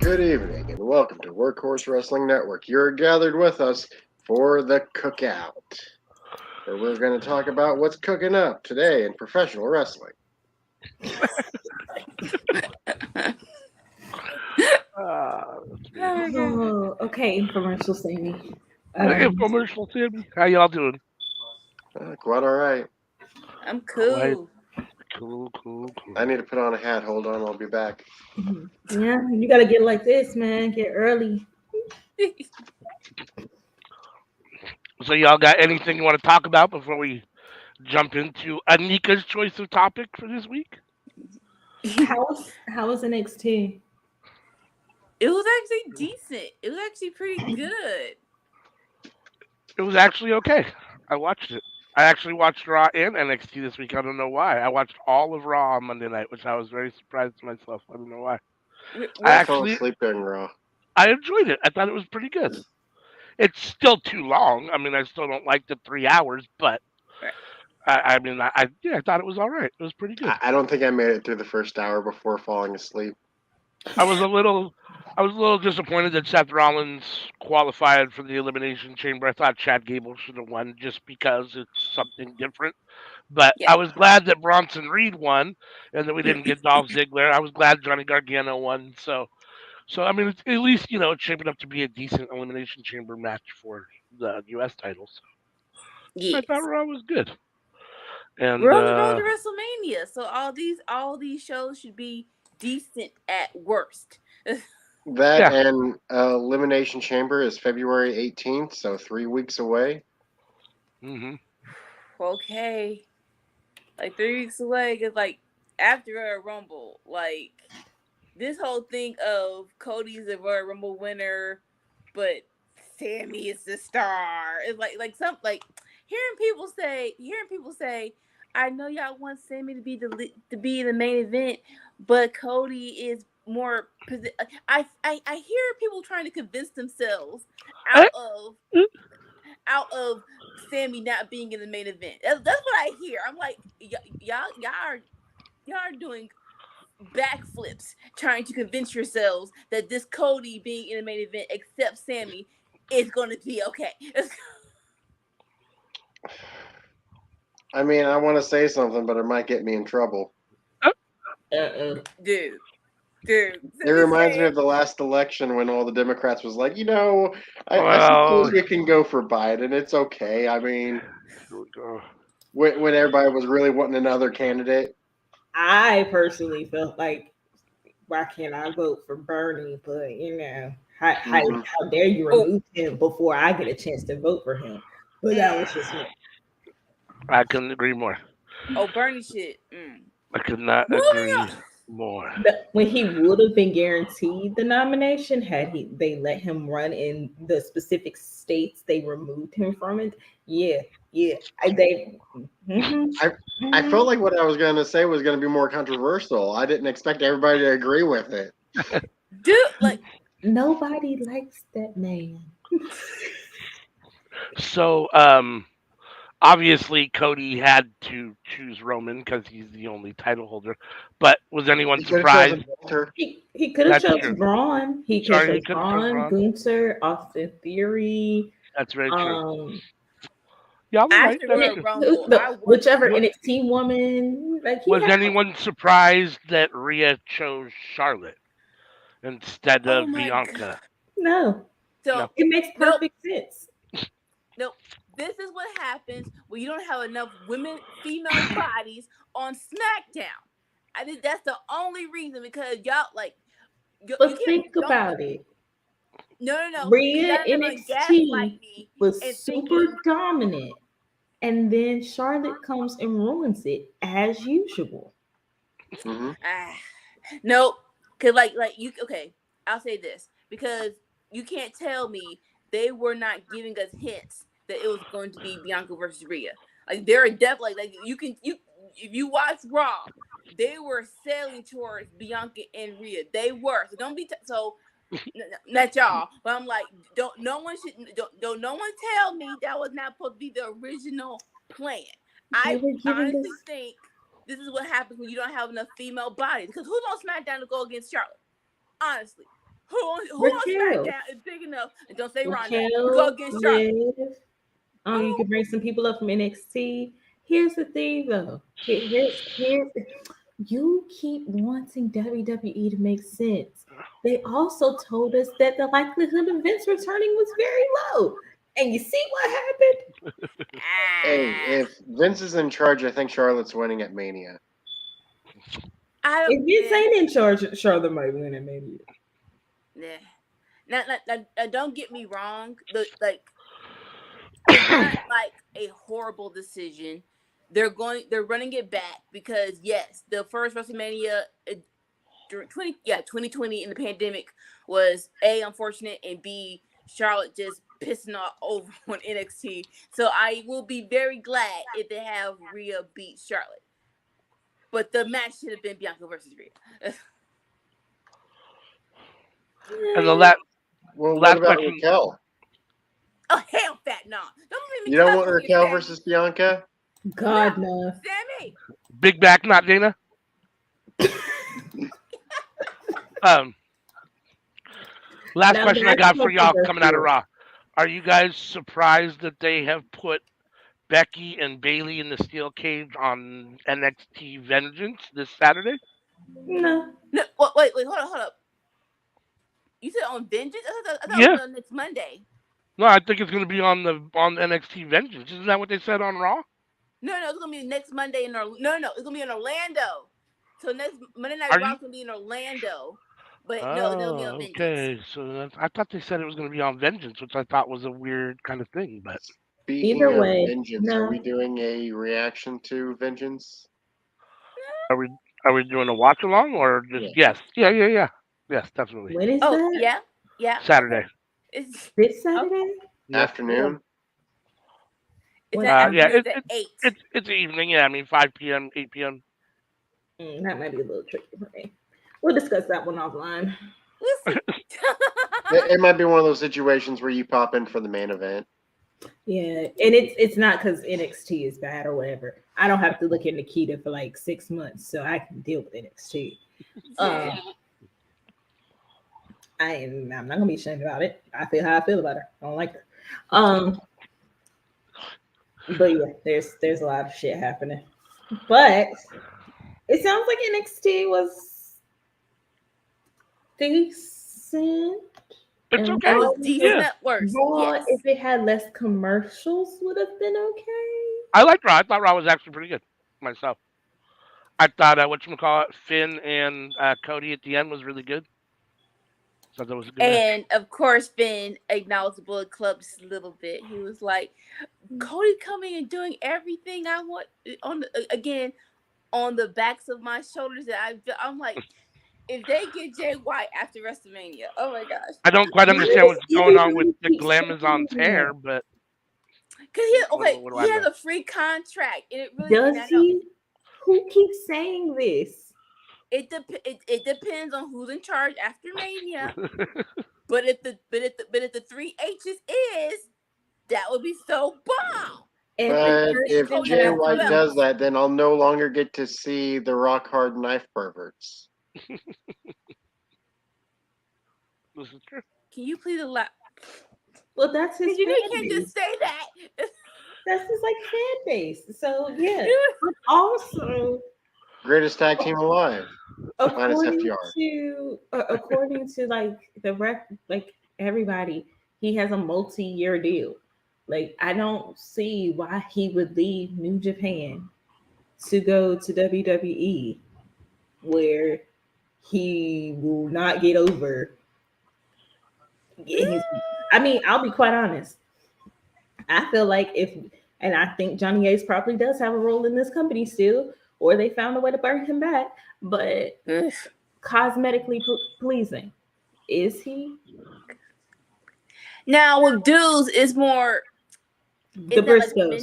Good evening and welcome to Workhorse Wrestling Network. You're gathered with us for the Cookout, where we're going to talk about what's cooking up today in professional wrestling. Oh, okay, infomercial Sammy. Infomercial Sammy. How y'all doing? Quite all right. I'm Quite cool. cool. I need to put on a hat. Hold on, I'll be back. Yeah, you gotta get like this, man. Get early. So y'all got anything you want to talk about before we jump into Anika's choice of topic for this week? How was NXT? It was actually decent. It was actually pretty good. It was actually okay. I watched it. I actually watched Raw and NXT this week. I don't know why. I watched all of Raw on Monday night, which I was very surprised to myself. I don't know why. I fell asleep during Raw. I enjoyed it. I thought it was pretty good. It's still too long. I mean, I still don't like the 3 hours, but I thought it was all right. It was pretty good. I don't think I made it through the first hour before falling asleep. I was a little disappointed that Seth Rollins qualified for the Elimination Chamber. I thought Chad Gable should have won just because it's something different. But Yeah. I was glad that Bronson Reed won and that we didn't get Dolph Ziggler. I was glad Johnny Gargano won. So I mean, it's, at least it's shaping up to be a decent Elimination Chamber match for the U.S. titles. Yes. I thought Raw was good. And We're on the road to WrestleMania, so all these shows should be decent at worst. That and Elimination Chamber is February 18th, so 3 weeks away. Okay, like 3 weeks away, because like after a Rumble, like this whole thing of Cody's the Royal Rumble winner, but Sammy is the star. It's like hearing people say, I know y'all want Sammy to be the main event, but Cody is more. I hear people trying to convince themselves out of Sammy not being in the main event. That's what I hear. I'm like, y'all are doing backflips trying to convince yourselves that this Cody being in the main event, except Sammy, is going to be okay. I mean, I want to say something, but it might get me in trouble. Dude. It reminds me of the last election when all the Democrats was like, I suppose we can go for Biden. It's okay. I mean, when everybody was really wanting another candidate. I personally felt like, why can't I vote for Bernie? But how dare you remove him before I get a chance to vote for him? But that was just me. I couldn't agree more. Oh, Bernie shit. I could not agree more. When he would have been guaranteed the nomination had they let him run in the specific states they removed him from it. I felt like what I was going to say was going to be more controversial. I didn't expect everybody to agree with it. Dude, like nobody likes that man. So, obviously Cody had to choose Roman because he's the only title holder. But was anyone surprised? He could have chosen Braun. He could have chosen Braun, Gunther, Austin Theory. That's very true. Yeah, whichever NXT woman. Was anyone surprised that Rhea chose Charlotte instead of Bianca? No. So it makes perfect sense. No, this is what happens when you don't have enough female bodies on SmackDown. I think that's the only reason, because y'all like. But think about it. No. Rhea NXT was super dominant, and then Charlotte comes and ruins it as usual. No, cause like you. Okay, I'll say this, because you can't tell me they were not giving us hints that it was going to be Bianca versus Rhea. Like they're definitely like if you watch Raw, they were sailing towards Bianca and Rhea. They were. So don't be not y'all. But I'm like, don't no one tell me that was not supposed to be the original plan. I honestly think this is what happens when you don't have enough female bodies. Because who's on SmackDown to go against Charlotte? Honestly. Who on SmackDown is big enough? And don't say Ronda. Raquel, Go against Charlotte. You can bring some people up from NXT. Here's the thing, though. You keep wanting WWE to make sense. They also told us that the likelihood of Vince returning was very low. And you see what happened? Hey, if Vince is in charge, I think Charlotte's winning at Mania. If Vince ain't in charge, Charlotte might win at Mania. Now, don't get me wrong. It's not like a horrible decision. They're running it back because yes, the first WrestleMania during 2020 in the pandemic was A, unfortunate, and B, Charlotte just pissing all over on NXT. So I will be very glad if they have Rhea beat Charlotte. But the match should have been Bianca versus Rhea. And the last what about question. Raquel? Oh hell, fat no! You don't want Raquel versus Bianca? God no. Sammy. Big back, not Dana. Last question I got for y'all coming out of Raw. Are you guys surprised that they have put Becky and Bayley in the steel cage on NXT Vengeance this Saturday? No. Wait, hold up. You said on Vengeance? I thought it was on next Monday. No, I think it's going to be on NXT Vengeance. Isn't that what they said on Raw? No, it's going to be next Monday in it's going to be in Orlando. So next Monday Night Raw is going to be in Orlando. But no, it'll be on Vengeance. Okay, so I thought they said it was going to be on Vengeance, which I thought was a weird kind of thing. But either way, Vengeance, are we doing a reaction to Vengeance? Are we doing a watch along or just yes, definitely. When is that? Yeah. Saturday. It's this Saturday Afternoon. It's evening. Yeah, I mean 5 p.m., 8 p.m. That might be a little tricky for me. We'll discuss that one offline. It might be one of those situations where you pop in for the main event. Yeah, and it's not because NXT is bad or whatever. I don't have to look at Nikita for like 6 months, so I can deal with NXT. I'm not gonna be ashamed about it. I feel how I feel about her. I don't like her. But yeah, there's a lot of shit happening. But it sounds like NXT was decent. It's okay. It was decent at worst. Raw, if it had less commercials, would have been okay. I liked Raw. I thought Raw was actually pretty good myself. I thought Finn and Cody at the end was really good. So that was a good and match. Of course, Finn acknowledged the Bullet Club just a little bit. He was like, "Cody coming and doing everything I want on the backs of my shoulders." That I'm like, if they get Jay White after WrestleMania, oh my gosh! I don't quite understand what's going on with the Glamazon's hair, but because he has a free contract, and it really does he? Who keeps saying this? It depends on who's in charge after Mania. but if the 3 H's is, that would be so bomb. But if Jay White does that, then I'll no longer get to see the rock hard knife perverts. This is true. Can you please allow? Well, that's his. You can't just say that. That's his fan base. So yeah. But also, greatest tag team alive. According to everybody, he has a multi-year deal. Like, I don't see why he would leave New Japan to go to WWE, where he will not get over. I'll be quite honest. I feel like and I think Johnny Ace probably does have a role in this company still, or they found a way to bring him back. But cosmetically pleasing, is he? Now with dudes, it's more the Briscoes. Like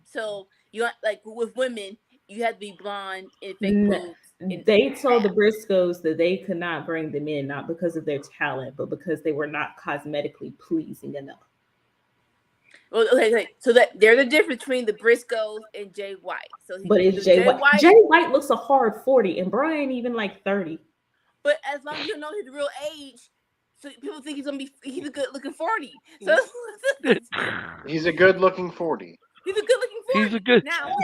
so you with women, you have to be blonde and fake boobs. They told the Briscoes that they could not bring them in, not because of their talent, but because they were not cosmetically pleasing enough. Well, okay. So that there's a difference between the Briscoes and Jay White. But it's Jay White. Jay White looks a hard 40, and Brian even like 30. But as long as you know his real age, So people think he's a good looking 40. So he's a good looking 40. He's a good looking 40. He's a good. Now,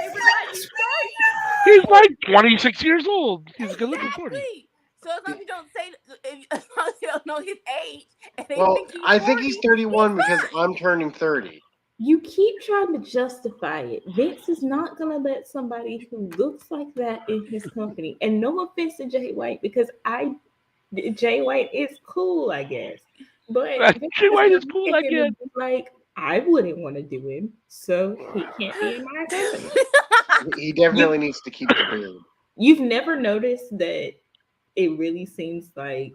He's like 26 years old. He's a good looking 40. So as long as you don't say, as long as you don't know his age, and they Well, think he's 40, I think he's 31 because I'm turning 30. You keep trying to justify it. Vince is not going to let somebody who looks like that in his company. And no offense to Jay White, because Jay White is cool, I guess. But Jay White is cool, I guess. Like, I wouldn't want to do him, so he can't be in my company. He definitely needs to keep the beard. You've never noticed that it really seems like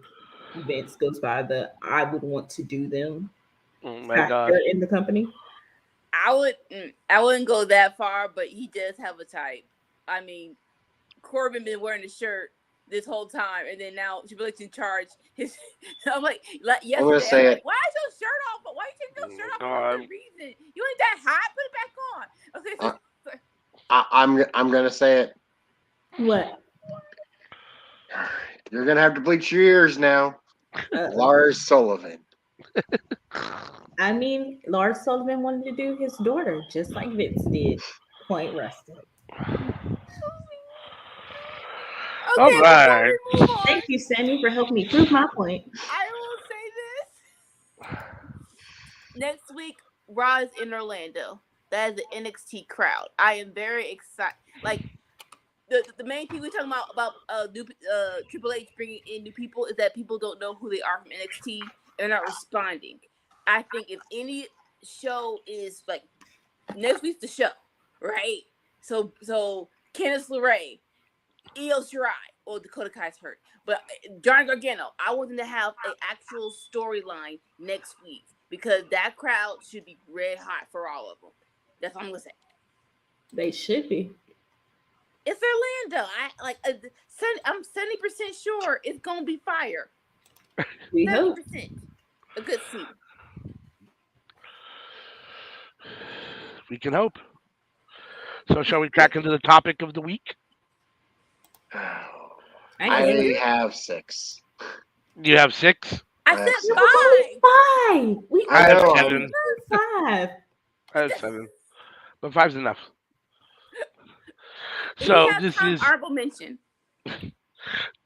Vince goes by the I would want to do them factor in the company? I wouldn't go that far, but he does have a type. I mean, Corbin been wearing the shirt this whole time, and then now Triple H in charge. I'm like yesterday, I'm gonna say it. Why is your shirt off? Why you taking your shirt off for no reason? You ain't that hot. Put it back on. Okay. I'm gonna say it. What? You're gonna have to bleach your ears now. Lars Sullivan. I mean, Lars Sullivan wanted to do his daughter just like Vince did. Point rested. All right. Thank you, Sammy, for helping me prove my point. I will say this. Next week, Raw is in Orlando. That is the NXT crowd. I am very excited. Like, the main thing we're talking about Triple H bringing in new people is that people don't know who they are from NXT. They're not responding. I think if any show is like next week's the show, right? So Candice LeRae, Io Shirai, or Dakota Kai's hurt, but Johnny Gargano, I want them to have an actual storyline next week because that crowd should be red hot for all of them. That's all I'm gonna say. They should be. It's Orlando. I'm 70% sure it's gonna be fire. 70%. A good scene. We can hope. So shall we crack into the topic of the week? I have 6. You have 6? I said 5. I have 7. 5. I have 7. But 5's enough. So this is honorable mention.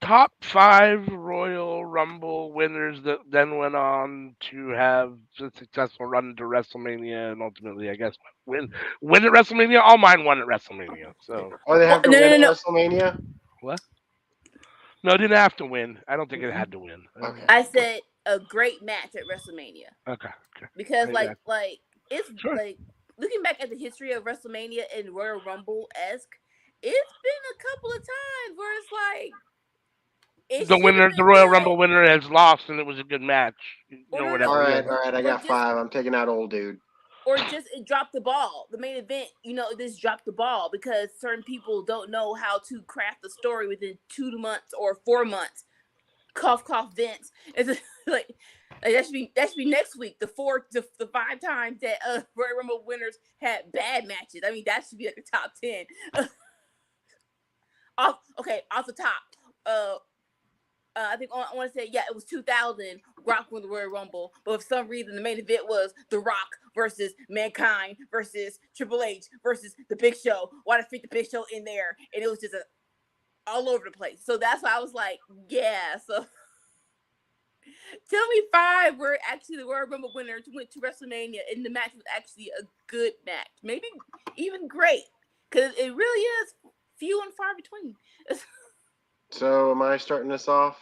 Top 5 Royal Rumble winners that then went on to have a successful run to WrestleMania and ultimately, I guess, win at WrestleMania. All mine won at WrestleMania. So they have to win at WrestleMania? What? No, it didn't have to win. I don't think it had to win. Okay. I said a great match at WrestleMania. Okay. Because like it's like looking back at the history of WrestleMania and Royal Rumble-esque, it's been a couple of times where it's like the Royal Rumble winner has lost, and it was a good match. All right. I got 5. I'm taking out old dude. Or just it dropped the ball. The main event, this dropped the ball because certain people don't know how to craft the story within 2 months or 4 months. Cough, cough, Vince. It's like that should be next week. The 5 times that Royal Rumble winners had bad matches. I mean, that should be like the top 10. off the top. I think I want to say, it was 2000. Rock won the Royal Rumble, but for some reason the main event was The Rock versus Mankind versus Triple H versus The Big Show. Why did fit The Big Show in there? And it was just all over the place. So that's why I was like, yeah. So tell me 5 were actually the Royal Rumble winners went to WrestleMania, and the match was actually a good match, maybe even great, because it really is few and far between. So am I starting this off?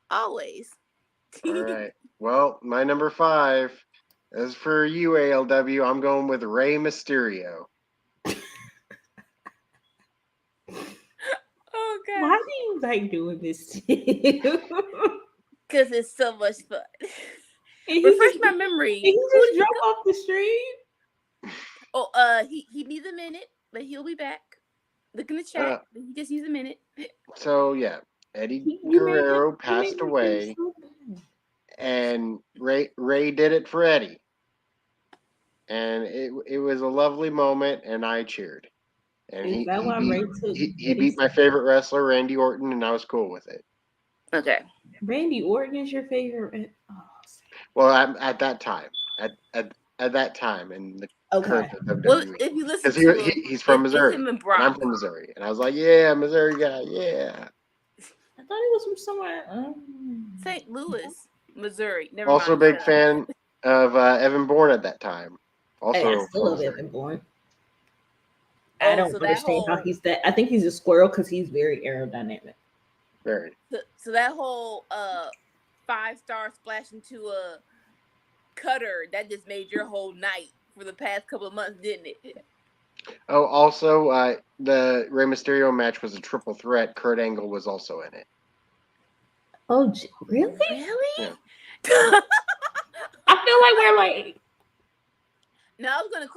Always. All right. Well, my number 5 is for you, ALW. I'm going with Rey Mysterio. Oh, God. Why do you like doing this to you? Because it's so much fun. Refresh my memory. He just drop off the street. Oh, he needs a minute, but he'll be back. Look in the chat. He just needs a minute. So yeah, Eddie Guerrero passed away, and Ray did it for Eddie, and it was a lovely moment, and I cheered. And he beat my favorite wrestler, Randy Orton, and I was cool with it. Okay. Randy Orton is your favorite? Oh. Well, at that time, at that time in the current WWE, Well, if you listen because to he's from Missouri, him and and Brock. I'm from Missouri, and I was like, yeah, Missouri guy, yeah. I thought he was from somewhere. St. Louis, Missouri. Never Also, mind. a big fan of Evan Bourne at that time. Also, I still love Missouri. Evan Bourne. I don't so understand how he's that. I think he's a squirrel because he's very aerodynamic. Very. So that whole 5-star splash into a cutter that just made your whole night for the past couple of months, didn't it? Oh, also, the Rey Mysterio match was a triple threat. Kurt Angle was also in it. Oh, really? Really? Yeah. I feel like we're like. No, I was gonna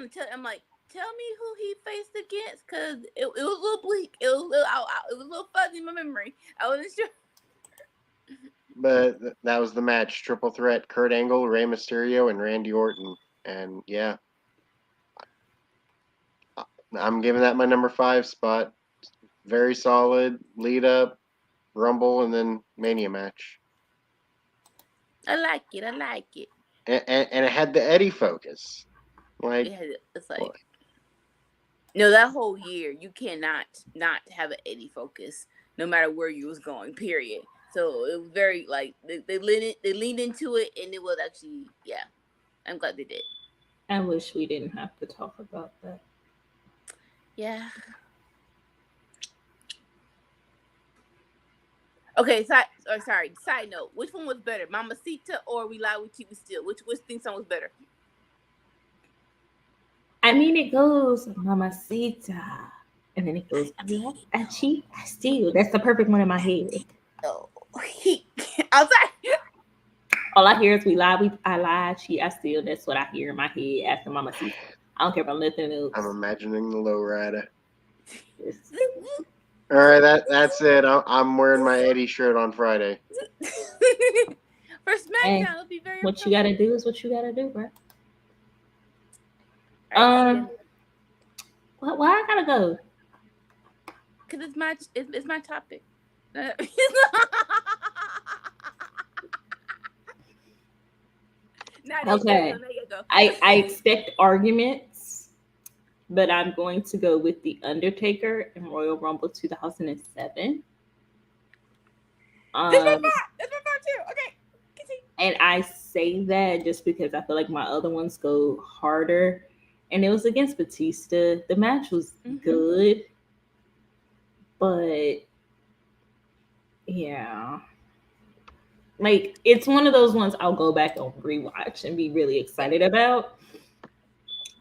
tell. I'm like, tell me who he faced against, cause it was a little bleak. It was a little fuzzy in my memory. I wasn't sure. But that was the match. Triple threat. Kurt Angle, Rey Mysterio, and Randy Orton. And yeah. I'm giving that my number 5 spot. Very solid. Lead up, Rumble, and then Mania match. I like it. I like it. And it had the Eddie focus. Like, it's like, no, that whole year you cannot not have an Eddie focus, no matter where you was going. Period. So it was very like they leaned into it, and it was actually, yeah. I'm glad they did. I wish we didn't have to talk about that. Yeah. Okay. Side note: which one was better, Mamacita or We Lie, We Cheat, We Steal? Which thing song was better? I mean, it goes Mamacita, and then it goes I cheat, I steal. That's the perfect one in my head. Oh, I'm sorry. All I hear is I lie, cheat, I steal. That's what I hear in my head after Mamacita. I don't care about nothing else. I'm imagining the lowrider. All right, that's it. I'm wearing my Eddie shirt on Friday. For SmackDown, it'll be very. What you gotta do is what you gotta do, bro. Why I gotta go? Cause it's my topic. Okay. I expect arguments, but I'm going to go with The Undertaker in Royal Rumble 2007. That's my part too. Okay. Continue. And I say that just because I feel like my other ones go harder. And it was against Batista. The match was good. But yeah. Like, it's one of those ones I'll go back and rewatch and be really excited about.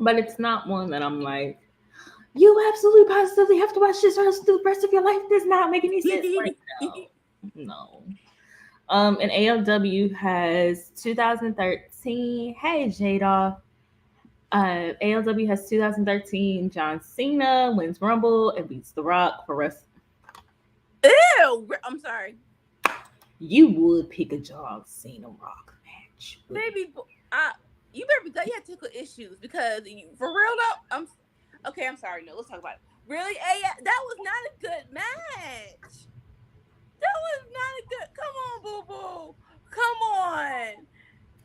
But it's not one that I'm like, you absolutely positively have to watch this or else the rest of your life does not make any sense. Like, no. And ALW has 2013. Hey, Jada. ALW has 2013. John Cena wins Rumble and beats The Rock for rest. Ew! I'm sorry. You would pick a John Cena Rock match. Maybe you better be glad you had technical issues because for real though, I'm sorry. No, let's talk about it. Really, that was not a good match. That was not a good. Come on, boo boo. Come on.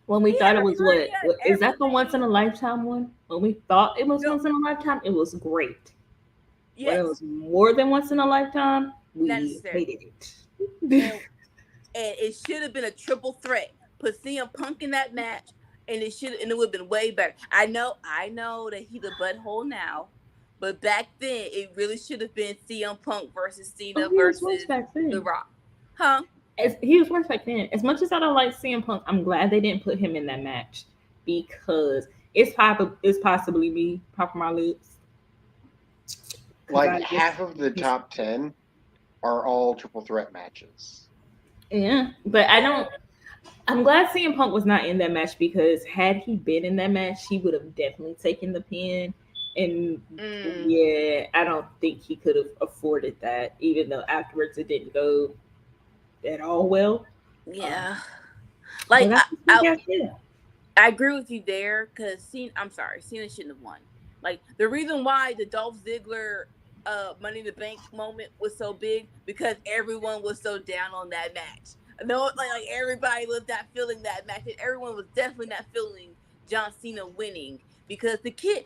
When we thought it was what? Is that the once in a lifetime one? When we thought it was once in a lifetime, it was great. Yes. When it was more than once in a lifetime, we hated it. And it should have been a triple threat. Put CM Punk in that match, and it would have been way better. I know that he's a butthole now, but back then it really should have been CM Punk versus Cena versus The Rock. Huh? He was worse back then. As much as I don't like CM Punk, I'm glad they didn't put him in that match because it's possibly me popping my lips. Like half of the top 10 are all triple threat matches. Yeah, but I'm glad CM Punk was not in that match because had he been in that match, he would have definitely taken the pin. And yeah, I don't think he could have afforded that, even though afterwards it didn't go at all well. Yeah. Like I agree with you there because Cena shouldn't have won. Like the reason why the Dolph Ziggler Money in the Bank moment was so big because everyone was so down on that match. No, like everybody was not feeling that match, and everyone was definitely not feeling John Cena winning because the kids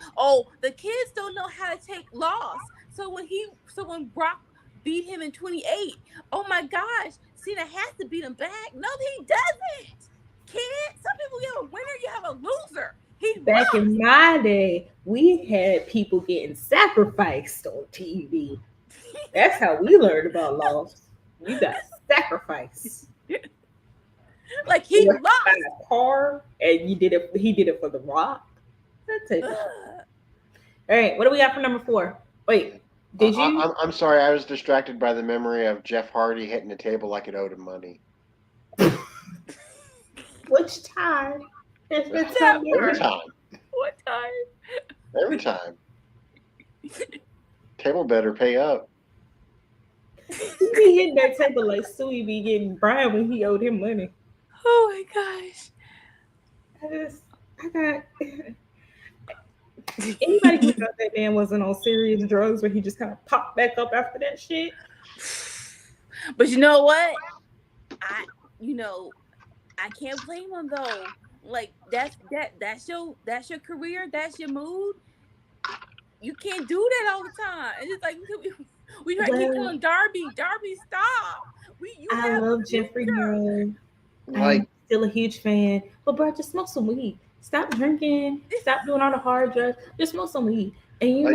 don't know how to take loss. So when Brock beat him in 28, oh my gosh, Cena has to beat him back. No, he doesn't. Kid, some people you have a winner, you have a loser. Back in my day, we had people getting sacrificed on TV. That's how we learned about loss. You got sacrificed. Like he lost a car, and he did it for The Rock. That's it. All right, what do we got for number 4? Wait, did you? I'm sorry, I was distracted by the memory of Jeff Hardy hitting the table like it owed him money. Which time? Every time. What time? Every time. Table better pay up. He be hitting that table like Suey be getting Brian when he owed him money. Oh my gosh. I got anybody who thought that man wasn't on serious drugs where he just kind of popped back up after that shit. But you know what? I can't blame him though. Like that's your career, that's your mood. You can't do that all the time. It's just like we try to keep telling Darby, stop. I love Jeffrey Earl. I'm still a huge fan. But bro, just smoke some weed. Stop drinking. Stop doing all the hard drugs. Just smoke some weed. And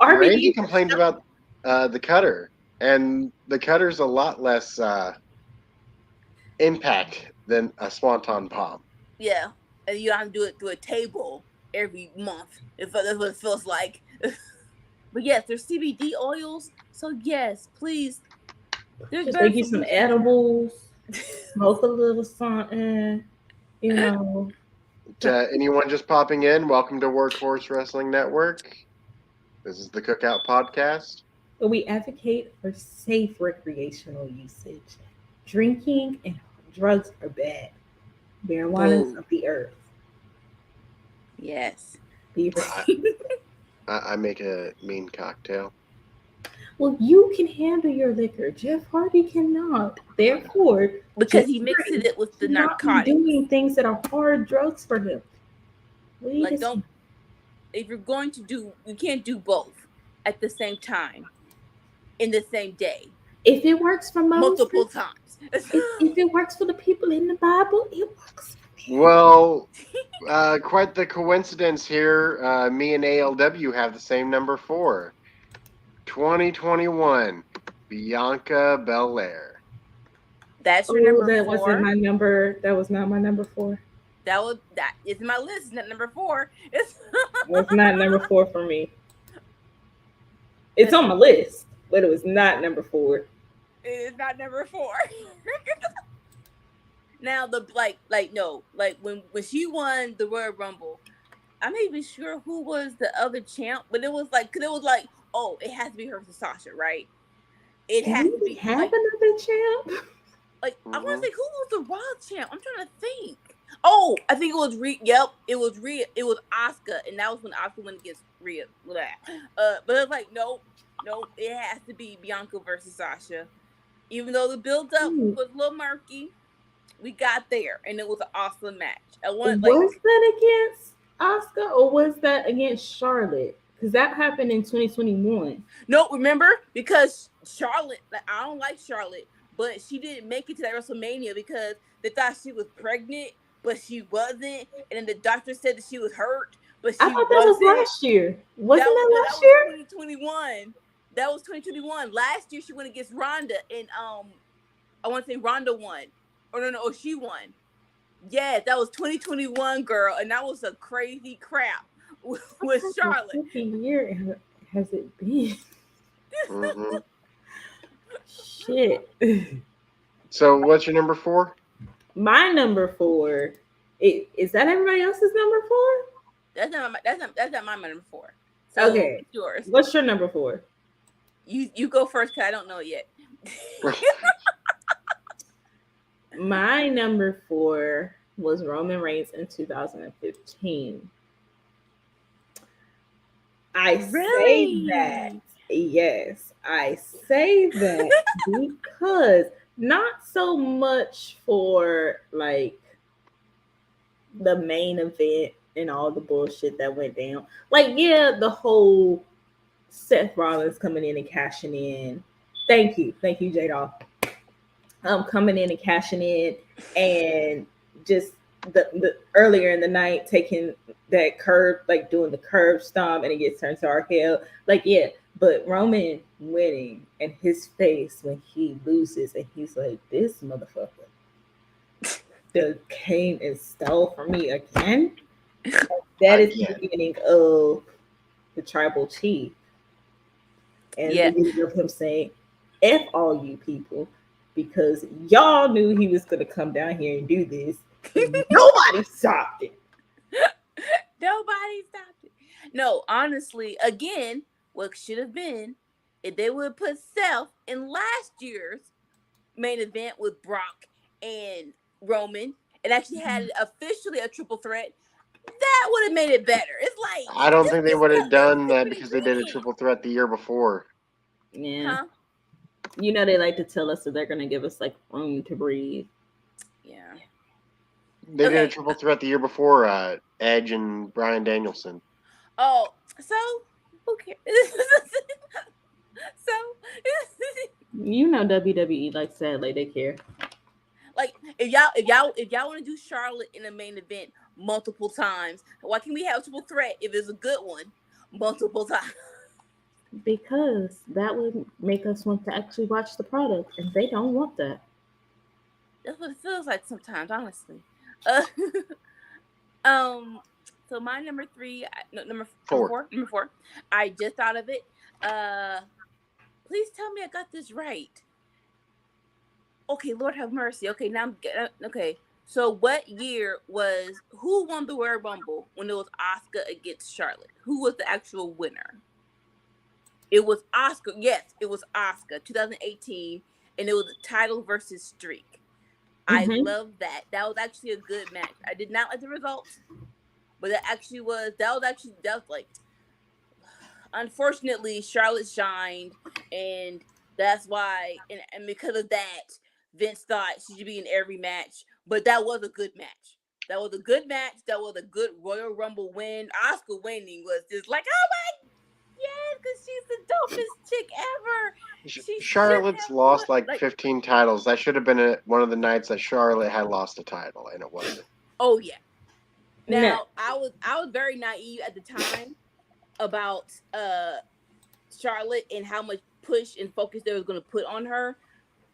Randy complained about the cutter, and the cutter's a lot less impact than a Swanton Palm. Yeah, and you have to do it through a table every month. If that's what it feels like. But yes, there's CBD oils. So yes, please. Just take you some edibles. Smoke a little something. To anyone just popping in, welcome to Workhorse Wrestling Network. This is the Cookout Podcast. But we advocate for safe recreational usage. Drinking and drugs are bad. Marijuana is of the earth. Yes. I make a mean cocktail. Well, you can handle your liquor. Jeff Hardy cannot. Therefore, because he mixed it with the narcotics. Doing things that are hard drugs for him. If you're going to do, you can't do both at the same time in the same day. If it works for multiple times. If it works for the people in the Bible, it works for me. Well, quite the coincidence here. Me and ALW have the same number 4. 2021, Bianca Belair. That's your number 4. That wasn't my number. That was not my number 4. That is my list. It's not number 4. It's not number 4 for me. It's on my list, but it was not number 4. It is not number 4. Now when she won the Royal Rumble, I'm not even sure who was the other champ, but it was like it has to be her for Sasha, right? It has to be have another champ. I want to say who was the Raw champ. I'm trying to think. Oh, I think it was Rhea. It was Rhea. It was Asuka, and that was when Asuka went against Rhea. But it's like no, it has to be Bianca versus Sasha. Even though the build-up was a little murky, we got there, and it was an awesome match. Was that against Asuka or was that against Charlotte? Because that happened in 2021. No, remember? Because Charlotte, I don't like Charlotte, but she didn't make it to that WrestleMania because they thought she was pregnant, but she wasn't. And then the doctor said that she was hurt, but she wasn't. I thought that was last year. Wasn't that last year? 2021. That was 2021. Last year she went against Ronda, and I want to say Ronda won. Or she won. Yeah, that was 2021, girl, and that was a crazy crap with Charlotte. What year has it been? Mm-hmm. Shit. So, what's your number 4? My number 4. Is that everybody else's number 4? That's not my number 4. So okay. Yours. What's your number 4? You go first because I don't know yet. My number 4 was Roman Reigns in 2015. I say that Yes, I say that because not so much for like the main event and all the bullshit that went down. Like, yeah, the whole Seth Rollins coming in and cashing in. Thank you, J Doll. Coming in and cashing in, and just the earlier in the night taking that curve, like doing the curve stomp, and it gets turned to our hell. Like, yeah, but Roman winning and his face when he loses, and he's like, "This motherfucker that came and stole from me again." That is the beginning of the tribal chief, and the beginning of him saying, "F all you people," because y'all knew he was going to come down here and do this. Nobody stopped it. Nobody stopped it. No, honestly, again, what should have been if they would put Seth in last year's main event with Brock and Roman and actually had it officially a triple threat, that would have made it better. It's like, I don't think they would have done that because they did a triple threat the year before. Yeah. Huh? You know, they like to tell us that they're going to give us like room to breathe. Yeah. They did a triple threat the year before, Edge and Bryan Danielson. Oh, so who cares? So you know, WWE like said like they care. Like if y'all want to do Charlotte in a main event multiple times, why can't we have a triple threat if it's a good one multiple times? Because that would make us want to actually watch the product, and they don't want that. That's what it feels like sometimes, honestly. So my number four. I just thought of it. Please tell me I got this right. Okay, Lord have mercy. Okay, now okay. So what year who won the Royal Rumble when it was Asuka against Charlotte? Who was the actual winner? It was Asuka. Yes, it was Asuka, 2018, and it was a title versus streak. I love that. That was actually a good match. I did not like the results, but that was like, unfortunately, Charlotte shined, and that's why, and because of that, Vince thought she should be in every match. But that was a good match. That was a good match. That was a good Royal Rumble win. Asuka winning was just like, oh my, yes, because she's the dopest chick ever. Charlotte's lost like 15 titles. That should have been one of the nights that Charlotte had lost a title, and it wasn't. Oh yeah. Now I was very naive at the time about Charlotte and how much push and focus they was going to put on her,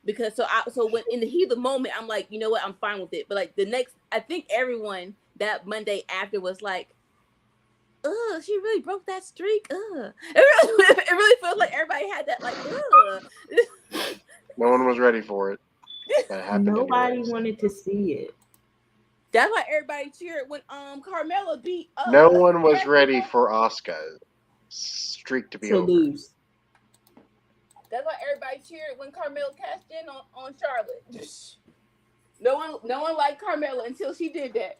because so when in the heat of the moment, I'm like, you know what, I'm fine with it. But like I think everyone that Monday after was like, she really broke that streak. It really feels like everybody had that like. No one was ready for it. Nobody wanted to see it. That's why everybody cheered when Carmella beat. No one was ready for Asuka's streak to be over. Lose. That's why everybody cheered when Carmella cashed in on Charlotte. No one liked Carmella until she did that.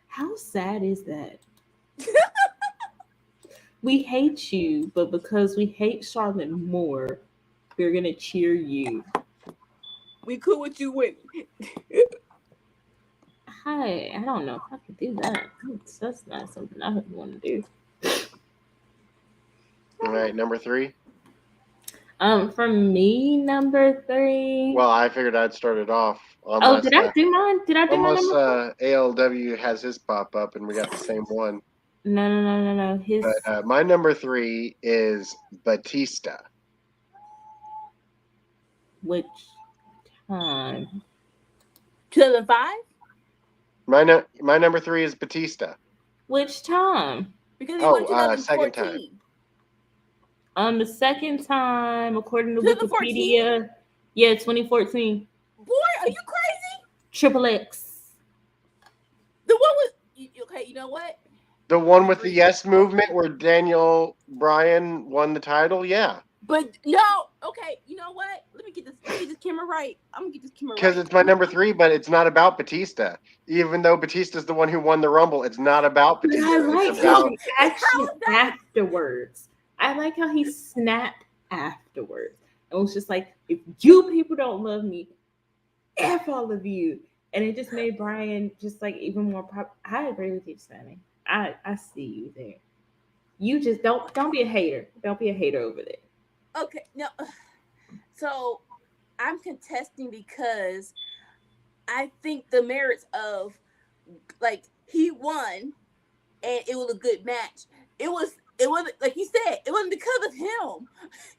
How sad is that? We hate you, but because we hate Charlotte more, we're gonna cheer you. We cool with you winning. Hi, I don't know if I could do that. That's not something I would want to do. All right, number 3. For me, number 3. Well, I figured I'd start it off. Did I do mine? Did I do mine? Unless ALW has his pop up and we got the same one. No. But, my number 3 is Batista. Which time? 2005. My number 3 is Batista. Which time? Because he went 2014. Second time. The second time, according to Wikipedia, 2014. Boy, are you crazy? Triple X. The one with, okay, you know what? The one with the Yes movement where Daniel Bryan won the title, yeah. But no, okay, you know what? Let me get this camera right. I'm gonna get this camera right. Because it's my number 3, but it's not about Batista. Even though Batista's the one who won the Rumble, it's not about Batista. I like his action afterwards. I like how he snapped afterwards. It was just like, if you people don't love me, F all of you. And it just made Brian just like even more I agree with you, Sammy. I see you there. You just don't be a hater. Don't be a hater over there. Okay, no. So I'm contesting because I think the merits of like he won and it was a good match. It wasn't like you said, it wasn't because of him.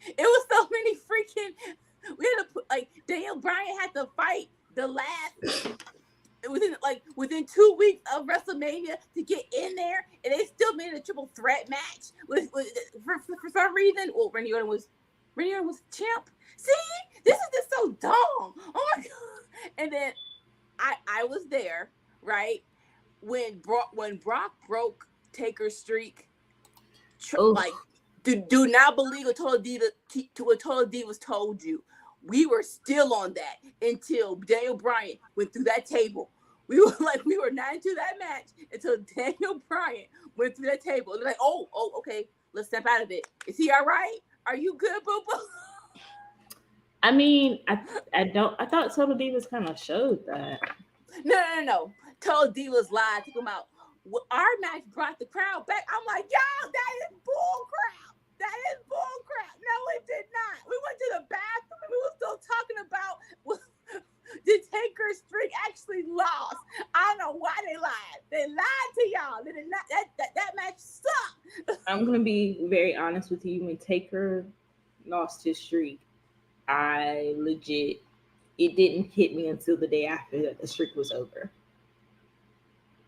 It was so many freaking we had to put like Daniel Bryan had to fight the last within 2 weeks of WrestleMania to get in there, and they still made it a triple threat match for some reason. Well, Randy Orton was champ. See, this is just so dumb. Oh my god! And then I was there, right, when Brock broke Taker's streak. Like, do not believe what Total Divas told you. We were still on that until Daniel Bryan went through that table. We were not into that match until Daniel Bryan went through that table. They're like, oh, okay, let's step out of it. Is he all right? Are you good, boo boo? I mean, I thought Total Divas kind of showed that. No. Total Divas lied. Took them out. Our match brought the crowd back. I'm like, yo, that is bull crap. That is bull crap. No, it did not. We went to the bathroom and we were still talking about the Taker streak actually lost. I don't know why they lied. They lied to y'all. They did not. That match sucked. I'm gonna be very honest with you. When Taker lost his streak, it didn't hit me until the day after the streak was over.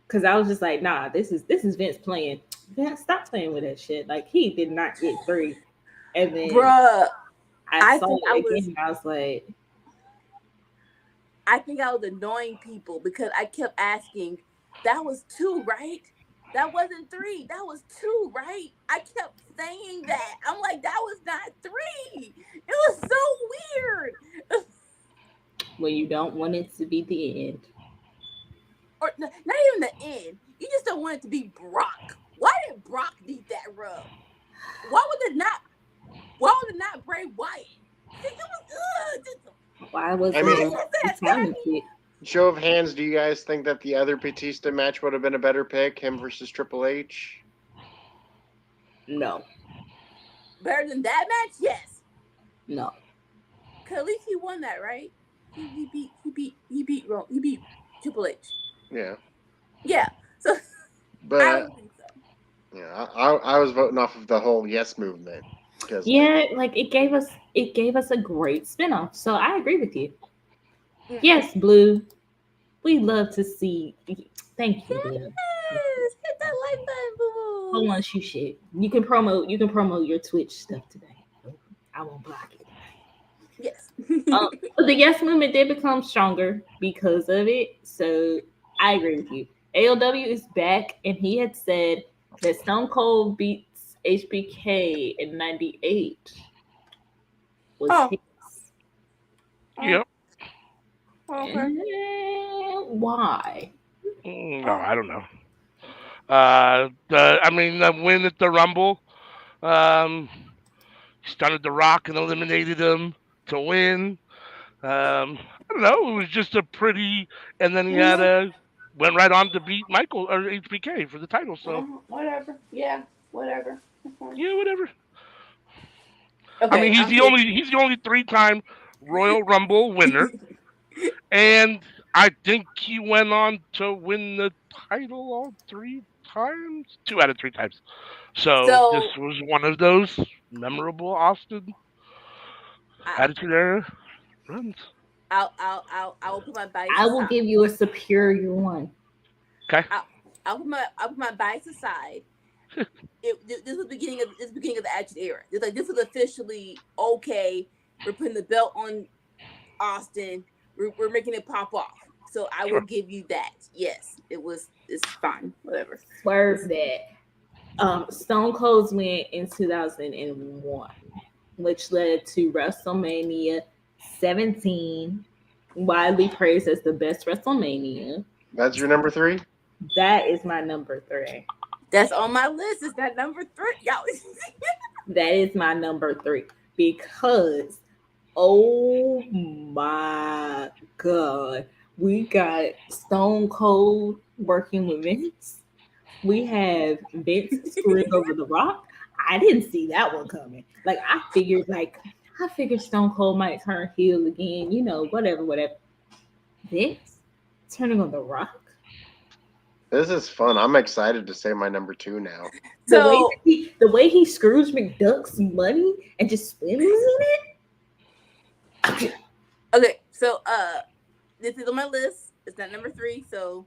Cause I was just like, nah, this is Vince playing. Vince, stop playing with that shit. Like, he did not get 3. And then bruh, I saw it again and I was like, I think I was annoying people because I kept asking, that was 2, right? That wasn't 3. That was 2, right? I kept saying that. I'm like, that was not 3. It was so weird. Well, you don't want it to be the end. Or not even the end. You just don't want it to be Brock. Why did Brock need that rub? Why would it not Bray Wyatt? It was Why was it? Show of hands, do you guys think that the other Batista match would have been a better pick, him versus Triple H? No. Better than that match? Yes. No. Cause at least he won that, right? He beat Triple H. Yeah. Yeah. So, but I don't think so. Yeah, I was voting off of the whole yes movement. It gave us a great spinoff. So I agree with you. Mm-hmm. Yes, Blue. We love to see. Thank you, Blue. Yes, hit that like button, boo. Hold on, shoot shit. You can promote your Twitch stuff today. I won't block it. Yes. But the yes movement did become stronger because of it. So I agree with you. ALW is back, and he had said that Stone Cold beats HBK in '98. Was his. Yep. Okay. Why? No, I don't know. The win at the Rumble, stunned The Rock and eliminated him to win. I don't know. It was just a pretty, and then he went right on to beat Michael or HBK for the title. So whatever. Yeah, whatever. Yeah, whatever. Okay, I mean, he's the only 3-time Royal Rumble winner, and I think he went on to win the title all 3 times, 2 out of 3 times. So this was one of those memorable Austin Attitude Era runs. I will put my bias. I will give you a superior one. Okay. I'll put my bias aside. This was beginning of the Attitude Era. This was officially okay. We're putting the belt on Austin. We're making it pop off. So I will give you that. Yes, it's fine. Whatever. Swerve that. Stone Cold's win in 2001, which led to WrestleMania 17, widely praised as the best WrestleMania. That's your number 3? That is my number 3. That's on my list. Is that number 3? Y'all. That is my number 3 because oh my god, we got Stone Cold working with Vince. We have Vince screwing over The Rock. I didn't see that one coming. I figured Stone Cold might turn heel again, whatever. Vince turning on The Rock. This is fun. I'm excited to say my number 2 now. So The way he Scrooge McDuck's money and just spends in it. okay, so this is on my list. It's not number 3, so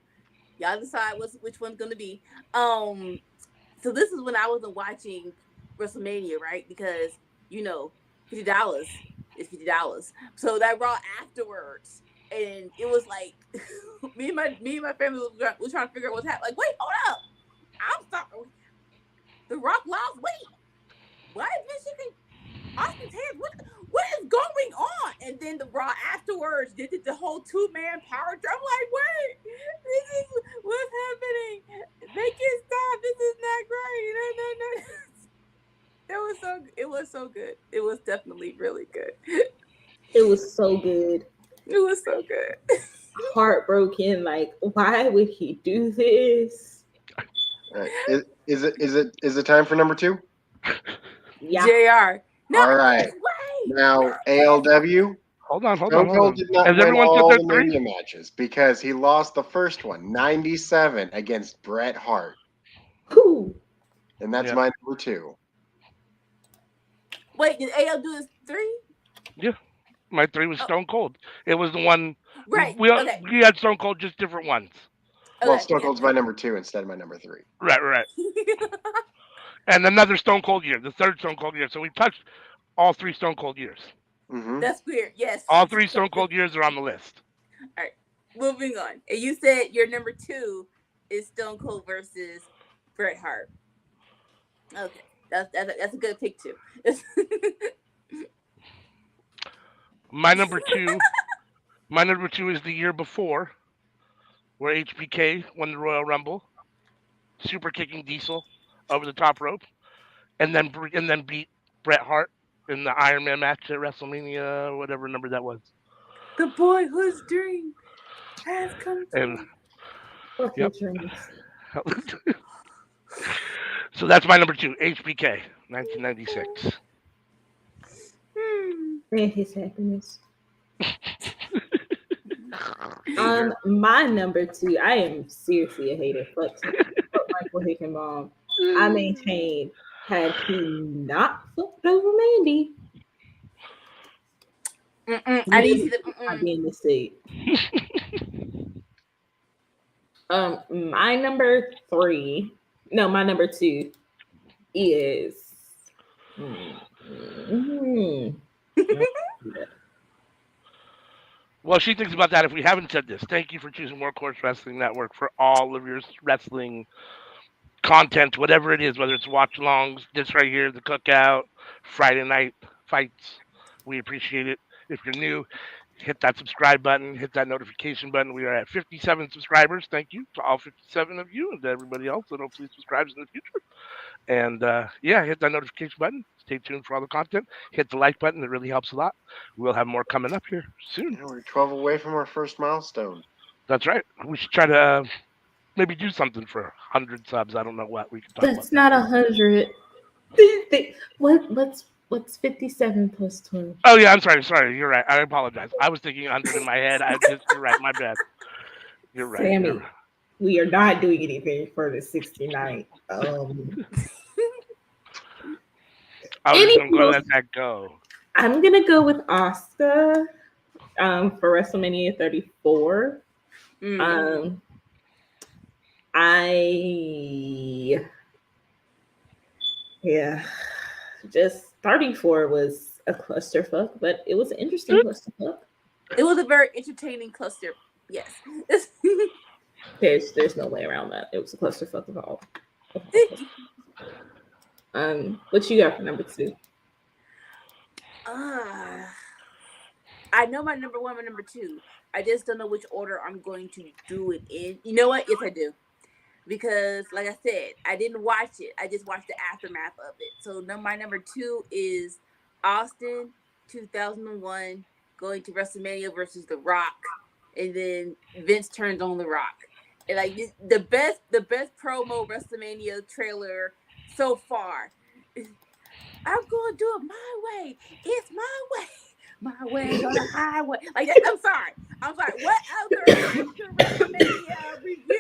y'all decide which one's gonna be. So this is when I wasn't watching WrestleMania, right? Because $50 is $50. So that Raw afterwards, and it was like me and my family was trying to figure out what's happening. Like, wait, hold up, I'm sorry. The Rock lost weight. Why is Michigan Austin's hands? What is going on? And then the Raw afterwards did the whole 2-man power trip. I'm like, wait, this is what's happening. Make it stop. This is not great. No. It was so good. It was definitely really good. It was so good. It was so good. Heartbroken. Like, why would he do this? All right. Is it time for number 2? Yeah. JR. No, all right. Now ALW. Hold on. Stone Cold did not win all the Mania matches because he lost the first one, 97, against Bret Hart. Who? And that's my number 2. Wait, did AL do his 3? Yeah. My 3 was Stone Cold. It was the one. Right. We had Stone Cold, just different ones. Okay. Well, Stone Cold's my number 2 instead of my number 3. Right. And another Stone Cold year, the third Stone Cold year. So we touched all 3 Stone Cold years. Mm-hmm. That's weird. Yes. All 3 Stone Cold years are on the list. All right. Moving on. And you said your number 2 is Stone Cold versus Bret Hart. Okay. That's a good pick too. My number 2 is the year before, where HBK won the Royal Rumble, super kicking Diesel over the top rope, and then beat Bret Hart in the Iron Man match at WrestleMania, whatever number that was. The boyhood's dream has come true. Yep. So that's my number 2, HBK, 1996. And his happiness. My number 2, I am seriously a hater. Fuck Michael Hickenbaum. I maintain, had he not fucked over Mandy, I didn't see the. I'd be in the state. My number 2 is. Well, she thinks about that if we haven't said this. Thank you for choosing Workhorse Wrestling Network for all of your wrestling content, whatever it is, whether it's watch-alongs, this right here, the Cookout, Friday night fights. We appreciate it. If you're new, hit that subscribe button, hit that notification button. We are at 57 subscribers. Thank you to all 57 of you and to everybody else that hopefully subscribes in the future. And hit that notification button. Stay tuned for all the content. Hit the like button. It really helps a lot. We'll have more coming up here soon. Yeah, we're 12 away from our first milestone. That's right. We should try to maybe do something for 100 subs. I don't know what we can talk about. That's not 100. What's 57 plus 12? Oh, yeah, I'm sorry. You're right. I apologize. I was thinking 100 in my head. You're right. My bad. You're right. Sammy, you're right. We are not doing anything for the 69. I was going to let that go. I'm going to go with Asuka for WrestleMania 34. Just 34 was a clusterfuck, but it was an interesting clusterfuck. It was a very entertaining cluster. Yes. There's no way around that. It was a clusterfuck of all. What you got for number 2? I know my number 1 and number 2. I just don't know which order I'm going to do it in. You know what? Yes, I do. because, like I said, I didn't watch it. I just watched the aftermath of it. So my number 2 is Austin 2001 going to WrestleMania versus The Rock, and then Vince turns on The Rock. And like the best promo WrestleMania trailer so far. I'm gonna do it my way. It's my way on the highway. Like that, I'm sorry. What other WrestleMania review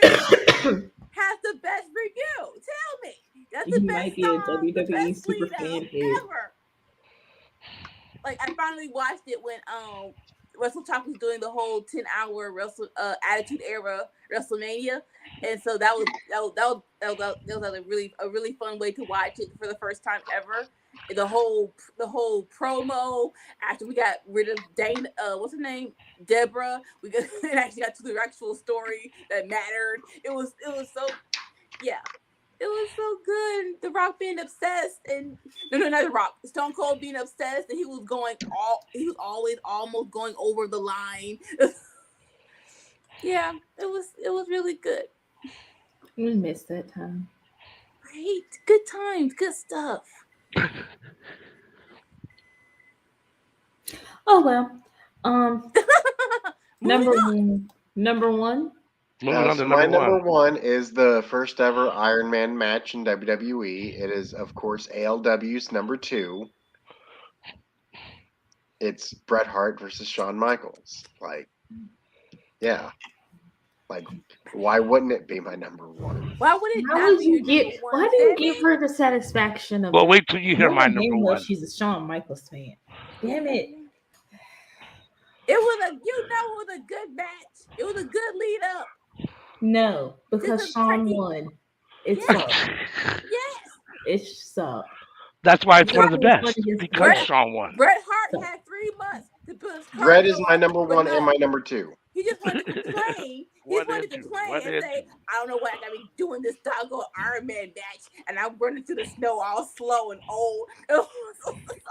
has the best review? Tell me. That's the best might be song, a WWE super fan ever. Like I finally watched it when Wrestle Talk was doing the whole 10-hour Attitude Era WrestleMania, and so that was a really fun way to watch it for the first time ever. The whole promo after we got rid of Dana, what's her name, Deborah. It actually got to the actual story that mattered. It was so, yeah. It was so good. The Rock being obsessed, and no, not The Rock. Stone Cold being obsessed, and he was always almost going over the line. Yeah, it was really good. We missed that time. Right, good times, good stuff. Oh well. Number one. My number one is the first ever Iron Man match in WWE. It is, of course, ALW's number 2. It's Bret Hart versus Shawn Michaels. Like, yeah. Like, why wouldn't it be my number 1? Why would it Why not do you give her the satisfaction of? Well, wait till you hear my number 1. She's a Shawn Michaels fan. Damn it! It was a good match. It was a good lead up. No, because Shawn won. It sucked. Yes. It sucked. That's why it's one of the best. Because Shawn won. Bret Hart had 3 months to put his Bret is my number 1 and my number 2. He just wanted to complain. And say, I don't know what I gotta be doing this doggone Iron Man match, and I'm running through the snow all slow and old. I'll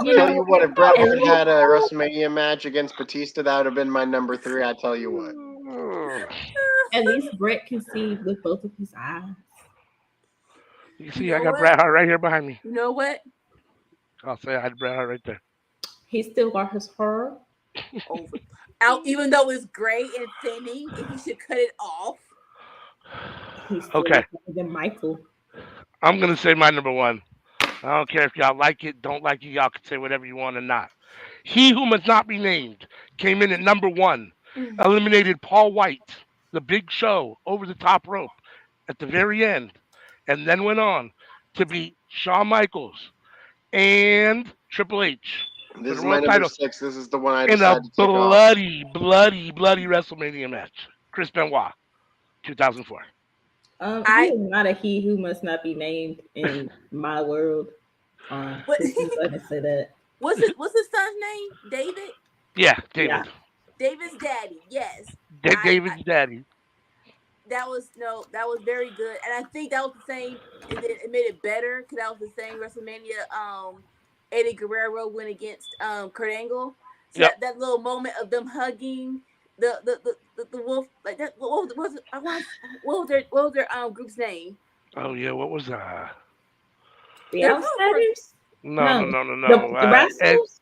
tell you what, if Bret Hart had a WrestleMania match against Batista, that would have been my number 3. I tell you what. At least Bret can see with both of his eyes. You see, I got Bret Hart right here behind me. You know what? I'll say I had Bret Hart right there. He still got his hair. Even though it's gray and thinning, and he should cut it off. Okay. Than Michael. I'm gonna say my number 1. I don't care if y'all like it, don't like it. Y'all can say whatever you want or not. He Who Must Not Be Named came in at number 1. Eliminated Paul White, the Big Show, over the top rope at the very end, and then went on to beat Shawn Michaels and Triple H. This is my number 6. This is the one I decided to take off. bloody WrestleMania match. Chris Benoit, 2004. He is not a He Who Must Not Be Named in my world. I can say that. What's his son's name? David? Yeah, David. Yeah. David's daddy, yes. David's daddy. That was very good, and I think that was the same. And then it made it better because that was the same WrestleMania. Eddie Guerrero went against Kurt Angle. So yep. that little moment of them hugging the wolf, like that. What was their group's name? Oh yeah, what was that? The Outsiders? No. The Rascals?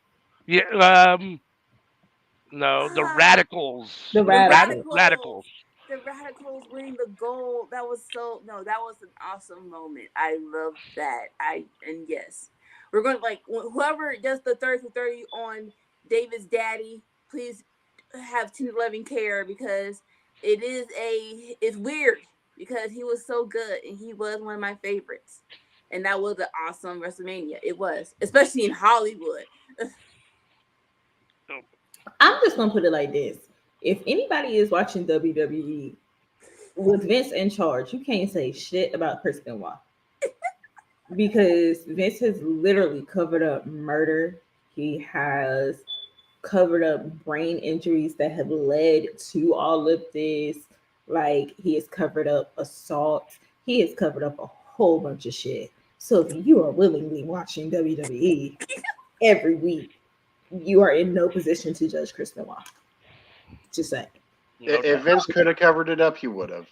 No, the Radicals. The Radicals. The Radicals winning the gold. That was an awesome moment. I love that. Yes. We're going to whoever does the 30 for 30 on David's daddy, please have 10-11 care because it's weird because he was so good and he was one of my favorites. And that was an awesome WrestleMania. It was, especially in Hollywood. I'm just going to put it like this. If anybody is watching WWE with Vince in charge, you can't say shit about Chris Benoit. Because Vince has literally covered up murder. He has covered up brain injuries that have led to all of this. Like, he has covered up assault. He has covered up a whole bunch of shit. So if you are willingly watching WWE every week, you are in no position to judge Chris Benoit. Just saying. If Vince could have covered it up, he would have.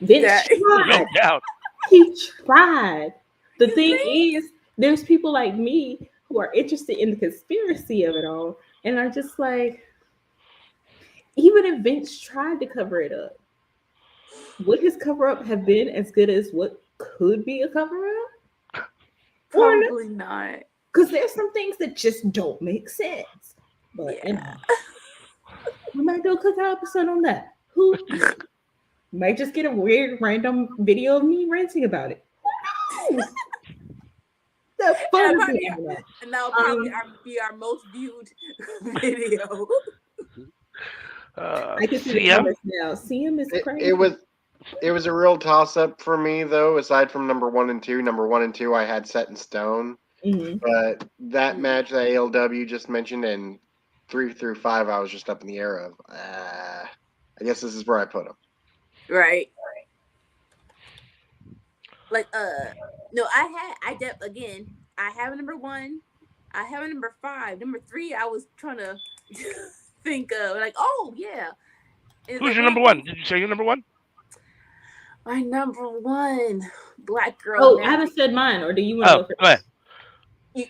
Vince tried. No doubt. He tried. The thing is, there's people like me who are interested in the conspiracy of it all, and are just like, even if Vince tried to cover it up, would his cover up have been as good as what could be a cover up? Probably not. Because there's some things that just don't make sense. But you know, we might do a Cookout episode on that. Who knows? Might just get a weird random video of me ranting about it. Who knows? The fun of the internet. And that'll probably be our most viewed video. I can see the comments now. CM is crazy. It was a real toss up for me though. Aside from number 1 and 2, number 1 and 2 I had set in stone. Mm-hmm. But that match that ALW just mentioned, and 3 through 5, I was just up in the air of. I guess this is where I put them. Right. Like no, I have a number 1, I have a number 5, number 3. I was trying to think of like, oh yeah. Who's your number 1? Did you say your number 1? My number 1, Black Girl. Oh, I haven't said mine, or do you want to go first? Go ahead.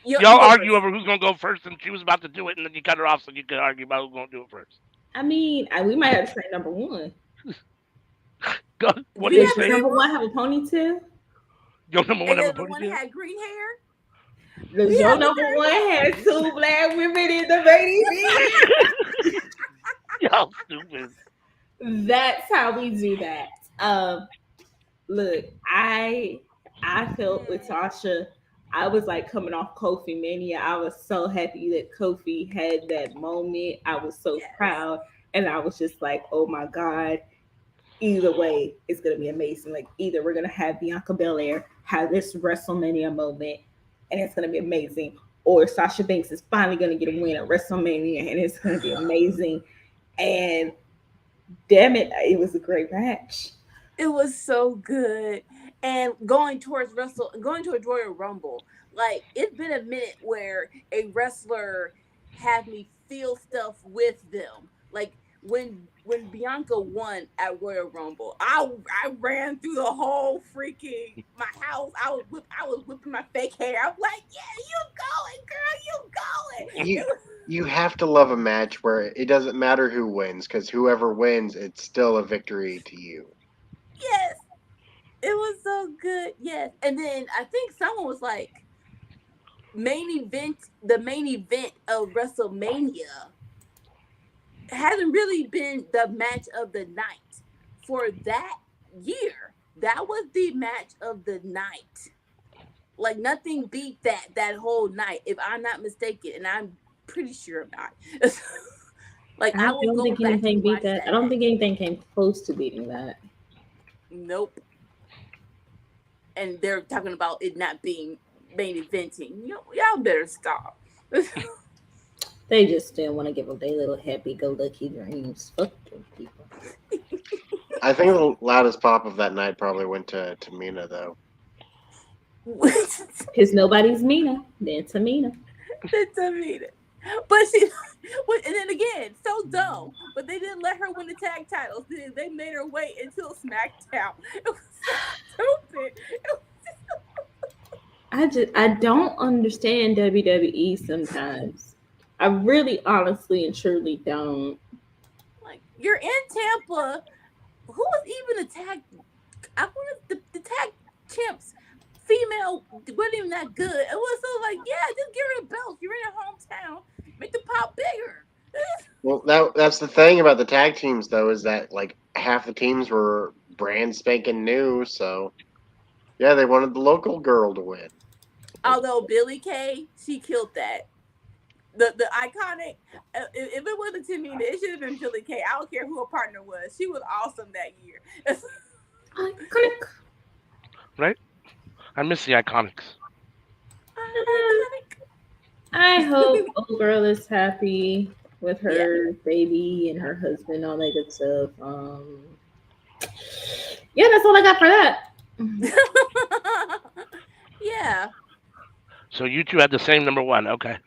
Y'all argue over who's gonna go first, and she was about to do it, and then you cut her off so you could argue about who's gonna do it first. I mean, we might have to say number 1. What do you say? Number 1 have a ponytail? Your number 1 have a ponytail? One had green hair? Does your number 1 has 2 black women in the baby? Y'all stupid. That's how we do that. Look, I felt with Tasha, I was like coming off Kofi Mania. I was so happy that Kofi had that moment. I was so proud. And I was just like, oh my God, either way, it's going to be amazing. Like, either we're going to have Bianca Belair have this WrestleMania moment and it's going to be amazing, or Sasha Banks is finally going to get a win at WrestleMania and it's going to be amazing. And damn it, it was a great match. It was so good. And going towards Royal Rumble, like, it's been a minute where a wrestler had me feel stuff with them. Like, when Bianca won at Royal Rumble, I ran through the whole freaking my house. I was whipping my fake hair. I'm like, yeah, you going, girl, you going. You have to love a match where it doesn't matter who wins, because whoever wins, it's still a victory to you. Yes. It was so good. Yes. And then I think someone was like, the main event of WrestleMania hasn't really been the match of the night for that year. That was the match of the night. Like, nothing beat that whole night, if I'm not mistaken, and I'm pretty sure I'm not. Like, I don't think anything beat that. I don't think anything came close to beating that. Nope. And they're talking about it not being main eventing. Y'all better stop. They just still want to give them their little happy-go-lucky dreams. Fuck those people. I think the loudest pop of that night probably went to Tamina, though. Because nobody's Mina. Then Tamina. But she, and then again, so dumb. But they didn't let her win the tag titles. They made her wait until SmackDown. It was so stupid. I don't understand WWE sometimes. I really, honestly, and truly don't. Like, you're in Tampa. Who was even the tag? I wanted the tag champs. Female wasn't even that good. It was so like, yeah, just give her the belt. You're in your hometown. Make the pop bigger. Well, that's the thing about the tag teams, though, is that like half the teams were brand spanking new. So, yeah, they wanted the local girl to win. Although Billie Kay, she killed that. The iconic. If it wasn't Tamina, it should have been Billie Kay. I don't care who her partner was. She was awesome that year. Iconic. Right? I miss the Iconics. I hope old girl is happy with her baby and her husband, all that good stuff. Yeah, that's all I got for that. Yeah. So you two had the same number 1, okay?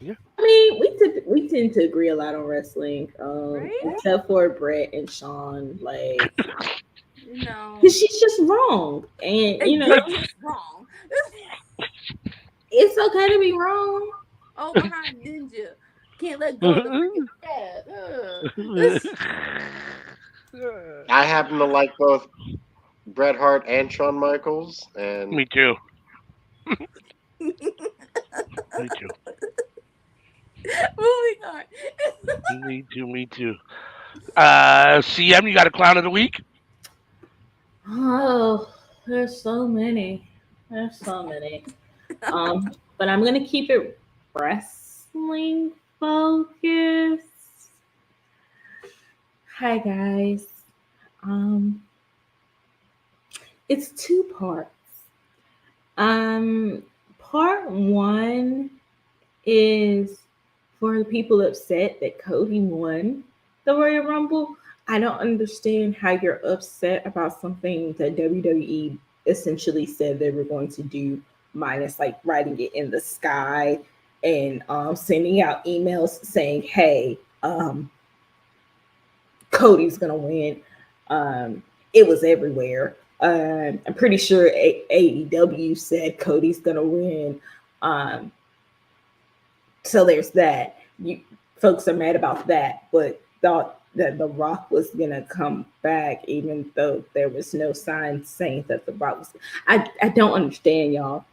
Yeah. I mean, we tend to agree a lot on wrestling, Right? except for Brett and Sean. Like, No. because she's just wrong, and You're just wrong. it's okay to be wrong. Oh, behind Ninja. Can't let go of the freaking dad. I happen to like both Bret Hart and Shawn Michaels, and Me too. Me too. Moving on. Me too. Me too. CM, you got a clown of the week? Oh, there's so many. There's so many. But I'm gonna keep it wrestling focused. Hi guys. Um, it's two parts. Um, Part one is for the people upset that Cody won the Royal Rumble. I don't understand how you're upset about something that WWE essentially said they were going to do, minus like writing it in the sky and sending out emails saying, "Hey, Cody's gonna win." It was everywhere. I'm pretty sure AEW said Cody's gonna win. Um, so there's that. You folks are mad about that, but thought that The Rock was gonna come back, even though there was no sign saying that The Rock was. I don't understand, y'all.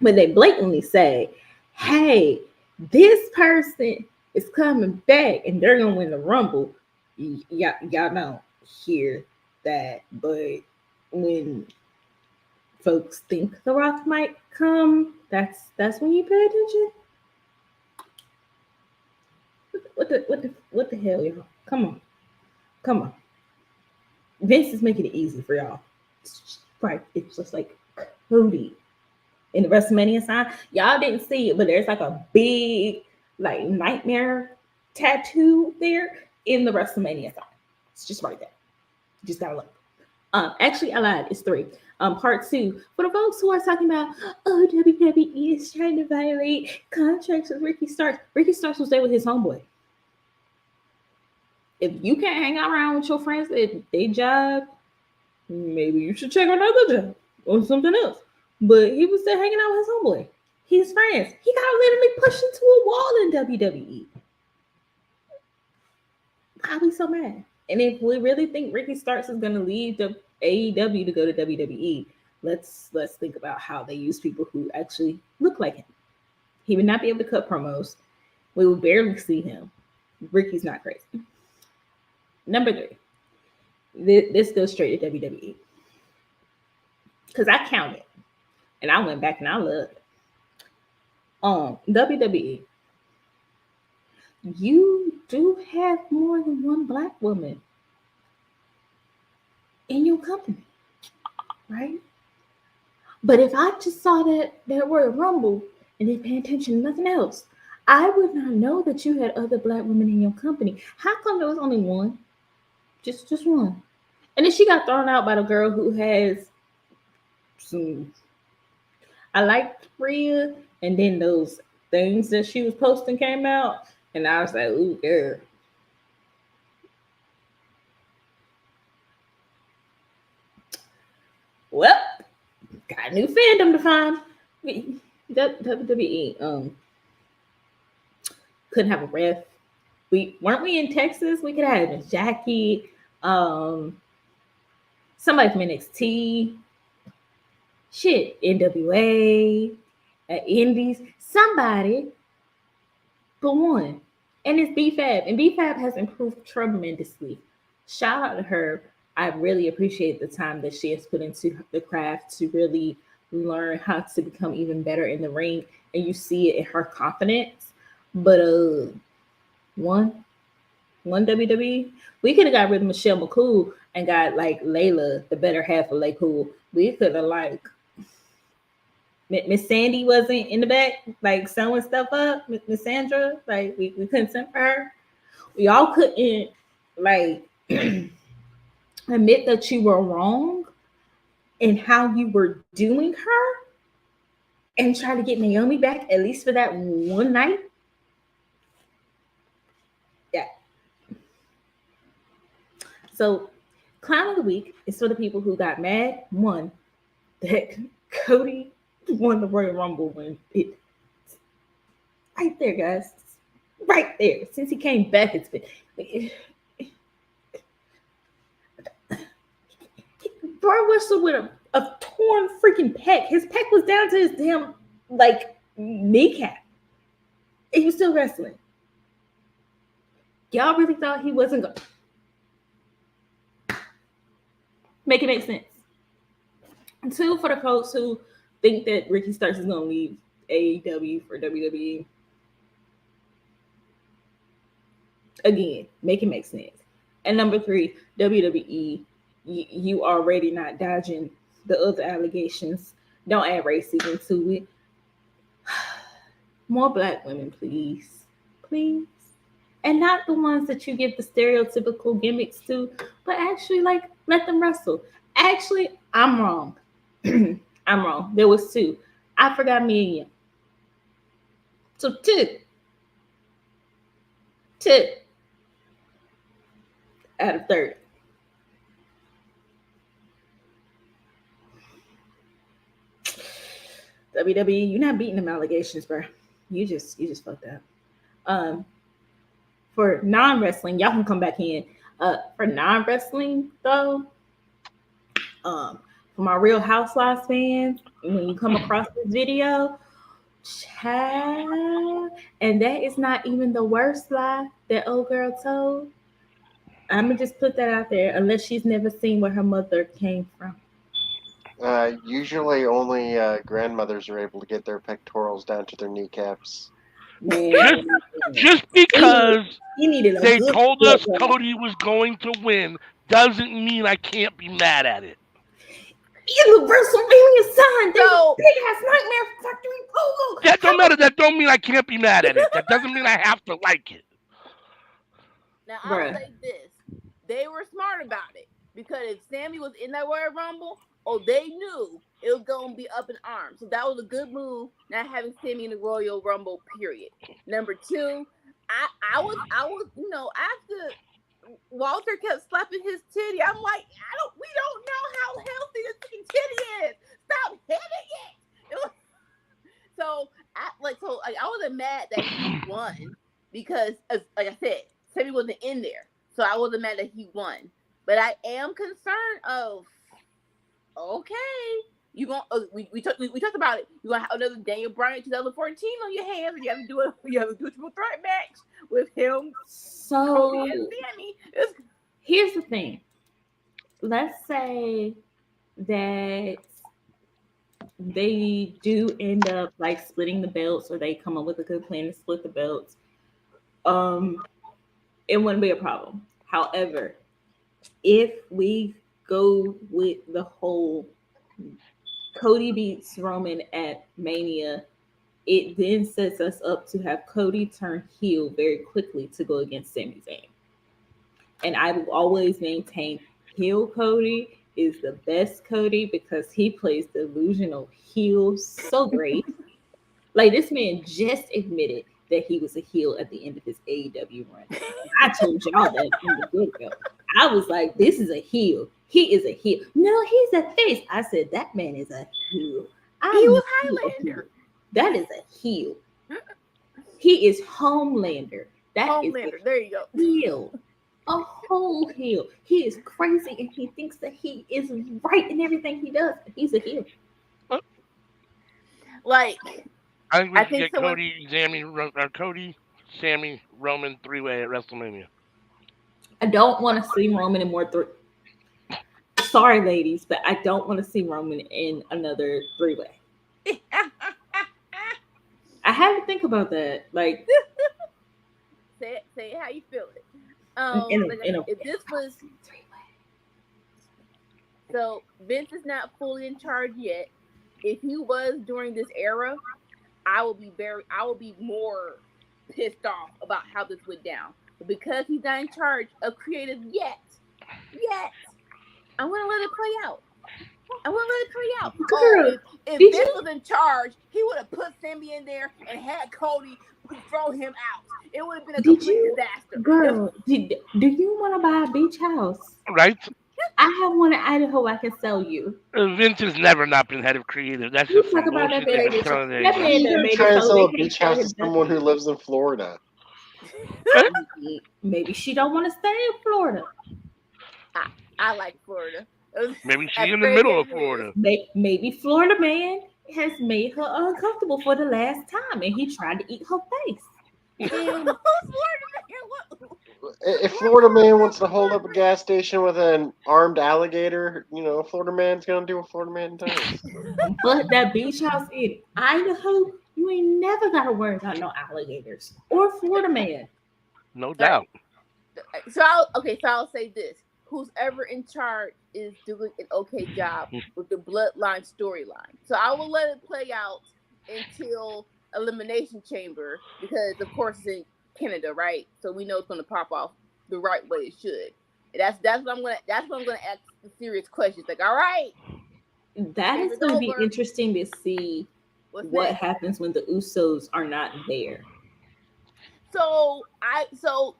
When they blatantly say, "Hey, this person is coming back and they're gonna win the Rumble," y'all don't hear that. But when folks think The Rock might come, that's when you pay attention. What the hell, y'all? Come on. Vince is making it easy for y'all. Right. It's just like Cody in the WrestleMania sign. Y'all didn't see it, but there's like a big like nightmare tattoo there in the WrestleMania sign. It's just right there. You just gotta look. Actually, I lied. It's 3. Part 2 for the folks who are talking about, oh, WWE is trying to violate contracts with Ricky Starks. Ricky Starks was there with his homeboy. If you can't hang out around with your friends at their job, maybe you should check another job or something else. But he was there hanging out with his homeboy. He's friends. He got literally pushed into a wall in WWE. Why are we so mad? And if we really think Ricky Starks is going to leave the AEW to go to WWE, let's think about how they use people who actually look like him. He would not be able to cut promos. We will barely see him. Ricky's not crazy. Number 3. This goes straight to WWE. Because I counted. And I went back and I looked. WWE. You do have more than one black woman in your company. Right? But if I just saw that Royal Rumble and didn't pay attention to nothing else, I would not know that you had other black women in your company. How come there was only one? Just one. And then she got thrown out by the girl who has some. I liked Rhea, and then those things that she was posting came out, and I was like, ooh, girl. Well, got a new fandom to find. WWE couldn't have a ref. Weren't we in Texas? We could have had Jackie, somebody from NXT, shit, NWA, Indies, somebody, but one. And it's BFAB, and BFAB has improved tremendously. Shout out to her. I really appreciate the time that she has put into the craft to really learn how to become even better in the ring, and you see it in her confidence. But one WWE, we could have got rid of Michelle McCool and got like Layla, the better half of Laycool. We could have like Miss Sandy wasn't in the back, like sewing stuff up. Miss Sandra, like we couldn't send for her. We all couldn't like admit that you were wrong in how you were doing her. and try to get Naomi back at least for that one night. Yeah. So, clown of the week is for the people who got mad. One, that Cody won the Royal Rumble when it right there, guys, right there. Since he came back, it's been. Bro wrestled with a torn freaking pec. His pec was down to his damn like kneecap. He was still wrestling. Y'all really thought he wasn't going to make it make sense. And two, for the folks who think that Ricky Starks is going to leave AEW for WWE. Again, make it make sense. And number three, WWE, you already not dodging the other allegations. Don't add racism to it. More black women, please. Please. And not the ones that you give the stereotypical gimmicks to, but actually, like, let them wrestle. Actually, I'm wrong. I'm wrong. There was two. I forgot me and you. So two out of 30. WWE, you're not beating them allegations, bro. You just fucked up. For non-wrestling, y'all can come back in. For non-wrestling though, for my Real Housewives fans, when you come across this video, child, and that is not even the worst lie that old girl told. I'm gonna just put that out there, unless she's never seen where her mother came from. Usually only grandmothers are able to get their pectorals down to their kneecaps. Man, just because they good told us Cody was going to win doesn't mean I can't be mad at it. In the WrestleMania sign, there's a big ass Nightmare Factory logo. That don't matter. That don't mean I can't be mad at it. That doesn't mean I have to like it. Now I'll say this: they were smart about it, because if Sammy was in that Royal Rumble, they knew it was gonna be up in arms. So that was a good move, not having Sammy in the Royal Rumble. Period. Number two, I was after Walter kept slapping his titty, I'm like, we don't know how healthy this fucking titty is. Stop hitting it. I wasn't mad that he won, because, like I said, Sammy wasn't in there, so I wasn't mad that he won. But I am concerned of, okay, you going we talked about it. You're gonna have another Daniel Bryan 2014 on your hands, and you have to do a triple threat match with him. So Cody and Sammy. Here's the thing. Let's say that they do end up like splitting the belts, or they come up with a good plan to split the belts. It wouldn't be a problem. However, if we go with the whole Cody beats Roman at Mania, it then sets us up to have Cody turn heel very quickly to go against Sami Zayn. And I will always maintain heel Cody is the best Cody, because he plays delusional heel so great. Like, this man just admitted that he was a heel at the end of his AEW run. I told y'all that from the get-go. I was like, this is a heel. He is a heel. No, he's a face. I said, that man is a heel. He was Highlander. That is a heel. He is Homelander. That Homelander. There you go. Heel. A whole heel. He is crazy, and he thinks that he is right in everything he does. He's a heel. Like, I think we should get Cody, Sammy, Roman 3-way at WrestleMania. I don't want to see Roman in more Sorry, ladies, but I don't want to see Roman in another 3-way. I had to think about that. Like, say it how you feel it. If this was so, Vince is not fully in charge yet. If he was during this era, I will be more pissed off about how this went down. But because he's not in charge of creative yet, I'm gonna let it play out. I wouldn't let it play out. Girl, If did Vince you- was in charge, he would have put Sammy in there and had Cody throw him out. It would have been a complete disaster. Girl, do you want to buy a beach house? Right? I have one in Idaho I can sell you. Vince has never not been head of creative. That's You just some talk about that bullshit man. they've been telling That anybody. man You're made it trying to so sell a they can't beach tell house to him someone who nothing. lives in Florida. Maybe she don't want to stay in Florida. I like Florida. Maybe As she's in the crazy middle as of it Florida. Maybe Florida man has made her uncomfortable for the last time, and he tried to eat her face. is. Florida man, what? If Florida man wants to hold up a gas station with an armed alligator, Florida man's gonna do what Florida man does. But that beach house in Idaho, you ain't never got to worry about no alligators or Florida man. No doubt. So I'll say this: who's ever in charge is doing an okay job with the bloodline storyline. So I will let it play out until Elimination Chamber, because of course it's in Canada, right? So we know it's going to pop off the right way it should. And that's what I'm gonna ask the serious questions. Like, all right, That is going to be over. interesting to see what happens when the Usos are not there. So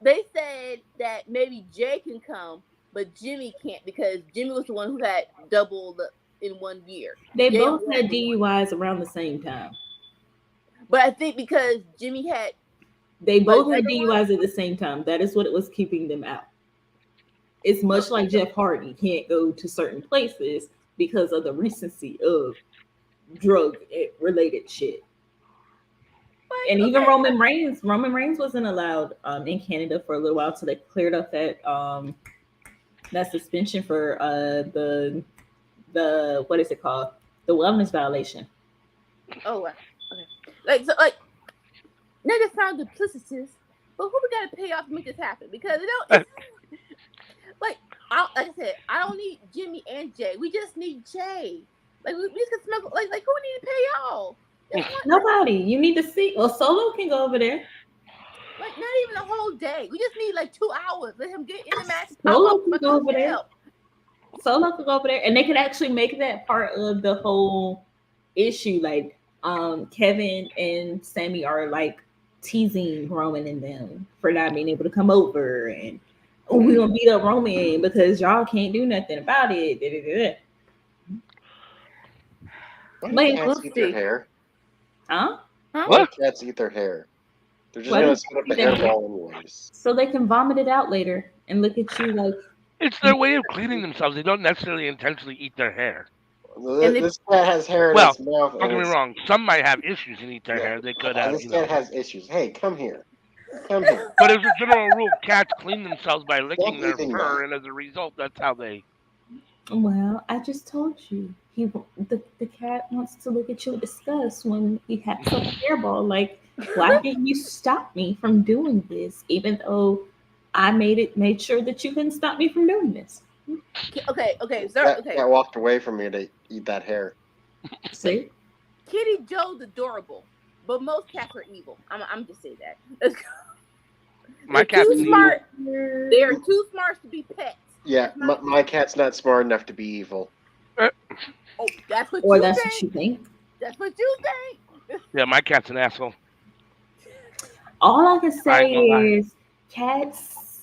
they said that maybe Jay can come, but Jimmy can't, because Jimmy was the one who had double in 1 year. They Jay both was had the one. DUIs around the same time. But I think because Jimmy had, They both had other DUIs at the same time. That is what was keeping them out. It's much like Jeff Hardy can't go to certain places because of the recency of drug-related shit. And even Roman Reigns wasn't allowed in Canada for a little while until they cleared up that suspension for the what is it called? The wellness violation. Oh, wow. Okay. Niggas sound duplicitous, but who we gotta pay off to make this happen? Because it don't. Like I said, I don't need Jimmy and Jay. We just need Jay. Like we just can smuggle. Like who we need to pay y'all? Nobody. You need to see. Well, Solo can go over there. Like not even a whole day. We just need like 2 hours. Let him get in the match. Solo can go over there. Solo could go over there, and they could actually make that part of the whole issue. Like Kevin and Sammy are like teasing Roman and them for not being able to come over, and we're gonna beat up Roman because y'all can't do nothing about it. Why do cats eat their hair? Huh? Why do cats eat their hair? They're just gonna spit up a hairball anyways. So they can vomit it out later and look at you like it's their way of cleaning themselves. They don't necessarily intentionally eat their hair. This cat has hair in its mouth. Don't get me wrong. Some might have issues and eat their hair. They could have. This cat has issues. Hey, come here. Come here. But as a general rule, cats clean themselves by licking their fur, and as a result, that's how they. Well, I just told you. The cat wants to look at you and discuss when he has a hairball. Like, why didn't you stop me from doing this? Even though I made sure that you couldn't stop me from doing this. Okay. Cat walked away from me to eat that hair. See? Kitty Joe's adorable, but most cats are evil. I'm just saying that. My cat's too smart. They're too smart to be pets. Yeah, my cat's not smart enough to be evil. Oh, that's what or you that's think? what you think. That's what you think. Yeah, my cat's an asshole. All I can say is cats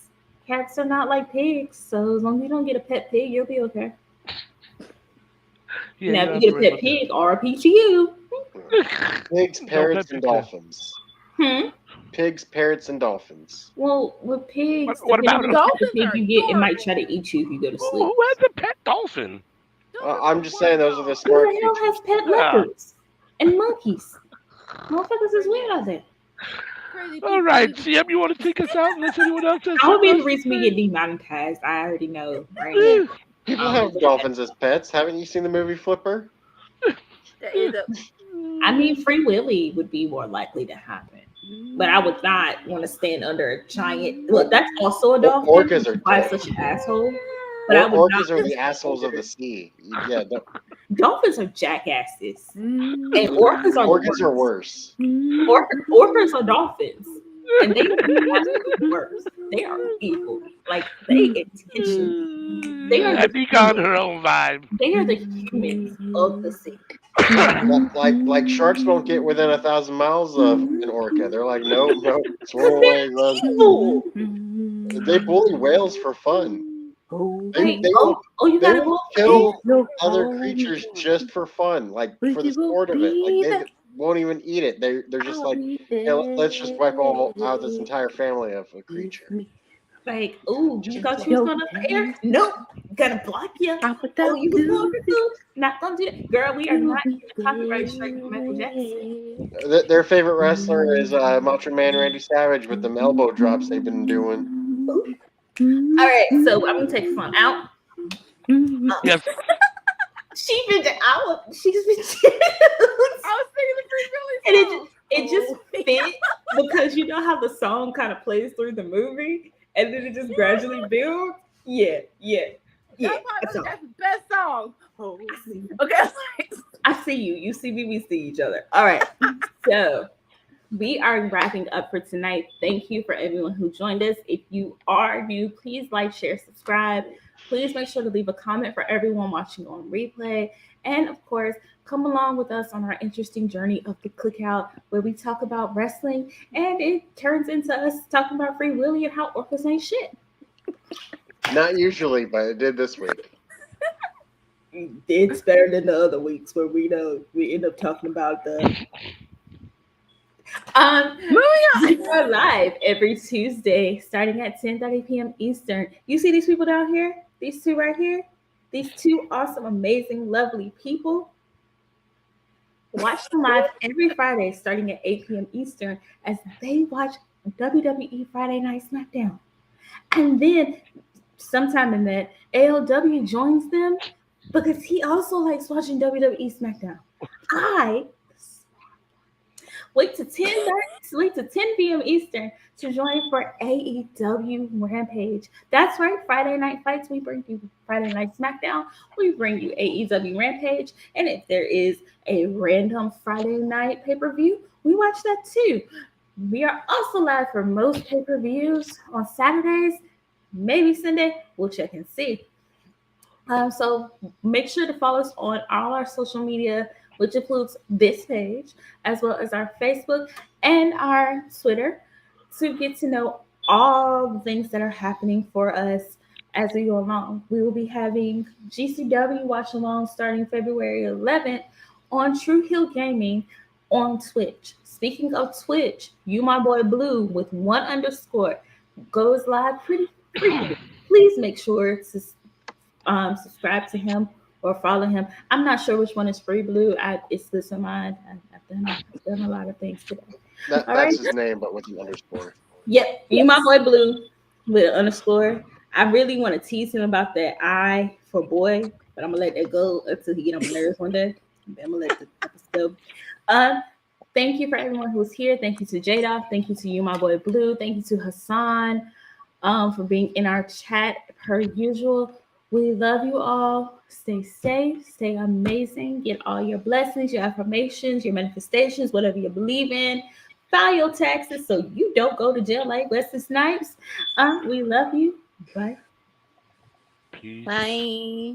are not like pigs, so as long as you don't get a pet pig, you'll be okay. Yeah, now, if you get a pet pig, RP to you. Pigs, parrots, and dolphins. Pigs, parrots, and dolphins. Well, with pigs, what about the type of pig you get, it might try to eat you if you go to sleep. Who has a pet dolphin? I'm just saying those are the smart creatures. Who the hell has pet leopards and monkeys? Motherfuckers is weird out there. All right, CM, you want to take us out unless anyone else has I would be the reason we get demonetized. I already know right now. People have dolphins as pets. Haven't you seen the movie Flipper? I mean, Free Willy would be more likely to happen. But I would not want to stand under a giant. Look, that's also a dolphin. Orcas are why such an asshole. But I would orcas are the assholes of the sea. Yeah, dolphins are jackasses, and orcas are worse. Orcas are dolphins, and they are worse. They are evil. Like they intentionally. They are I think on her own vibe. They are the humans of the sea. like sharks won't get within 1,000 miles of an orca. They're like, nope, swim Because away, they're run. evil. They bully whales for fun. They You gotta go kill other creatures just for fun, like for the sport of it. Like they won't even eat it. They're just like, hey, let's just wipe out this entire family of a creature. Like, oh, you thought you was gonna air? Nope, gotta block you. Oh, you was going for food? Not gonna do that, girl. We are not getting copyright strike from Michael Jackson. Their favorite wrestler is Macho Man Randy Savage with them elbow drops they've been doing. Ooh. All right, so I'm gonna take this one out. Yes. She's been I was thinking the Free Willy song. And it just fit because you know how the song kind of plays through the movie and then it just gradually builds. Yeah. That's the best song. Oh. Okay. I see you. You see me. We see each other. All right. So we are wrapping up for tonight. Thank you for everyone who joined us. If you are new, please like, share, subscribe. Please make sure to leave a comment for everyone watching on replay. And of course, come along with us on our interesting journey of the Cookout, where we talk about wrestling and it turns into us talking about Free Willy and how orphans ain't shit. Not usually, but it did this week. It's better than the other weeks where we end up talking about the moving on. We are live every Tuesday starting at 10:30 p.m. Eastern. You see these people down here? These two right here? These two awesome, amazing, lovely people. Watch them live every Friday starting at 8 p.m. Eastern as they watch WWE Friday Night SmackDown. And then sometime in that, ALW joins them because he also likes watching WWE SmackDown. I wait to 10 p.m. Eastern to join for AEW Rampage. That's right, Friday Night Fights. We bring you Friday Night SmackDown. We bring you AEW Rampage. And if there is a random Friday night pay-per-view, we watch that too. We are also live for most pay-per-views on Saturdays, maybe Sunday. We'll check and see. So make sure to follow us on all our social media, which includes this page, as well as our Facebook and our Twitter, to get to know all the things that are happening for us as we go along. We will be having GCW Watch Along starting February 11th on True Hill Gaming on Twitch. Speaking of Twitch, You My Boy Blue with 1_ goes live pretty frequently. Please make sure to subscribe to him or follow him. I'm not sure which one is Free Blue. It's this in mind. I've done a lot of things today. That's his name, but with an underscore. Yep, You My Boy Blue with an underscore. I really want to tease him about that I for boy, but I'm gonna let that go until he get on my nerves one day. I'm gonna let the episode go. Thank you for everyone who's here. Thank you to Jada. Thank you to You My Boy Blue. Thank you to Hassan for being in our chat per usual. We love you all. Stay safe. Stay amazing. Get all your blessings, your affirmations, your manifestations, whatever you believe in. File your taxes so you don't go to jail like Wesley Snipes. We love you. Bye. Peace. Bye.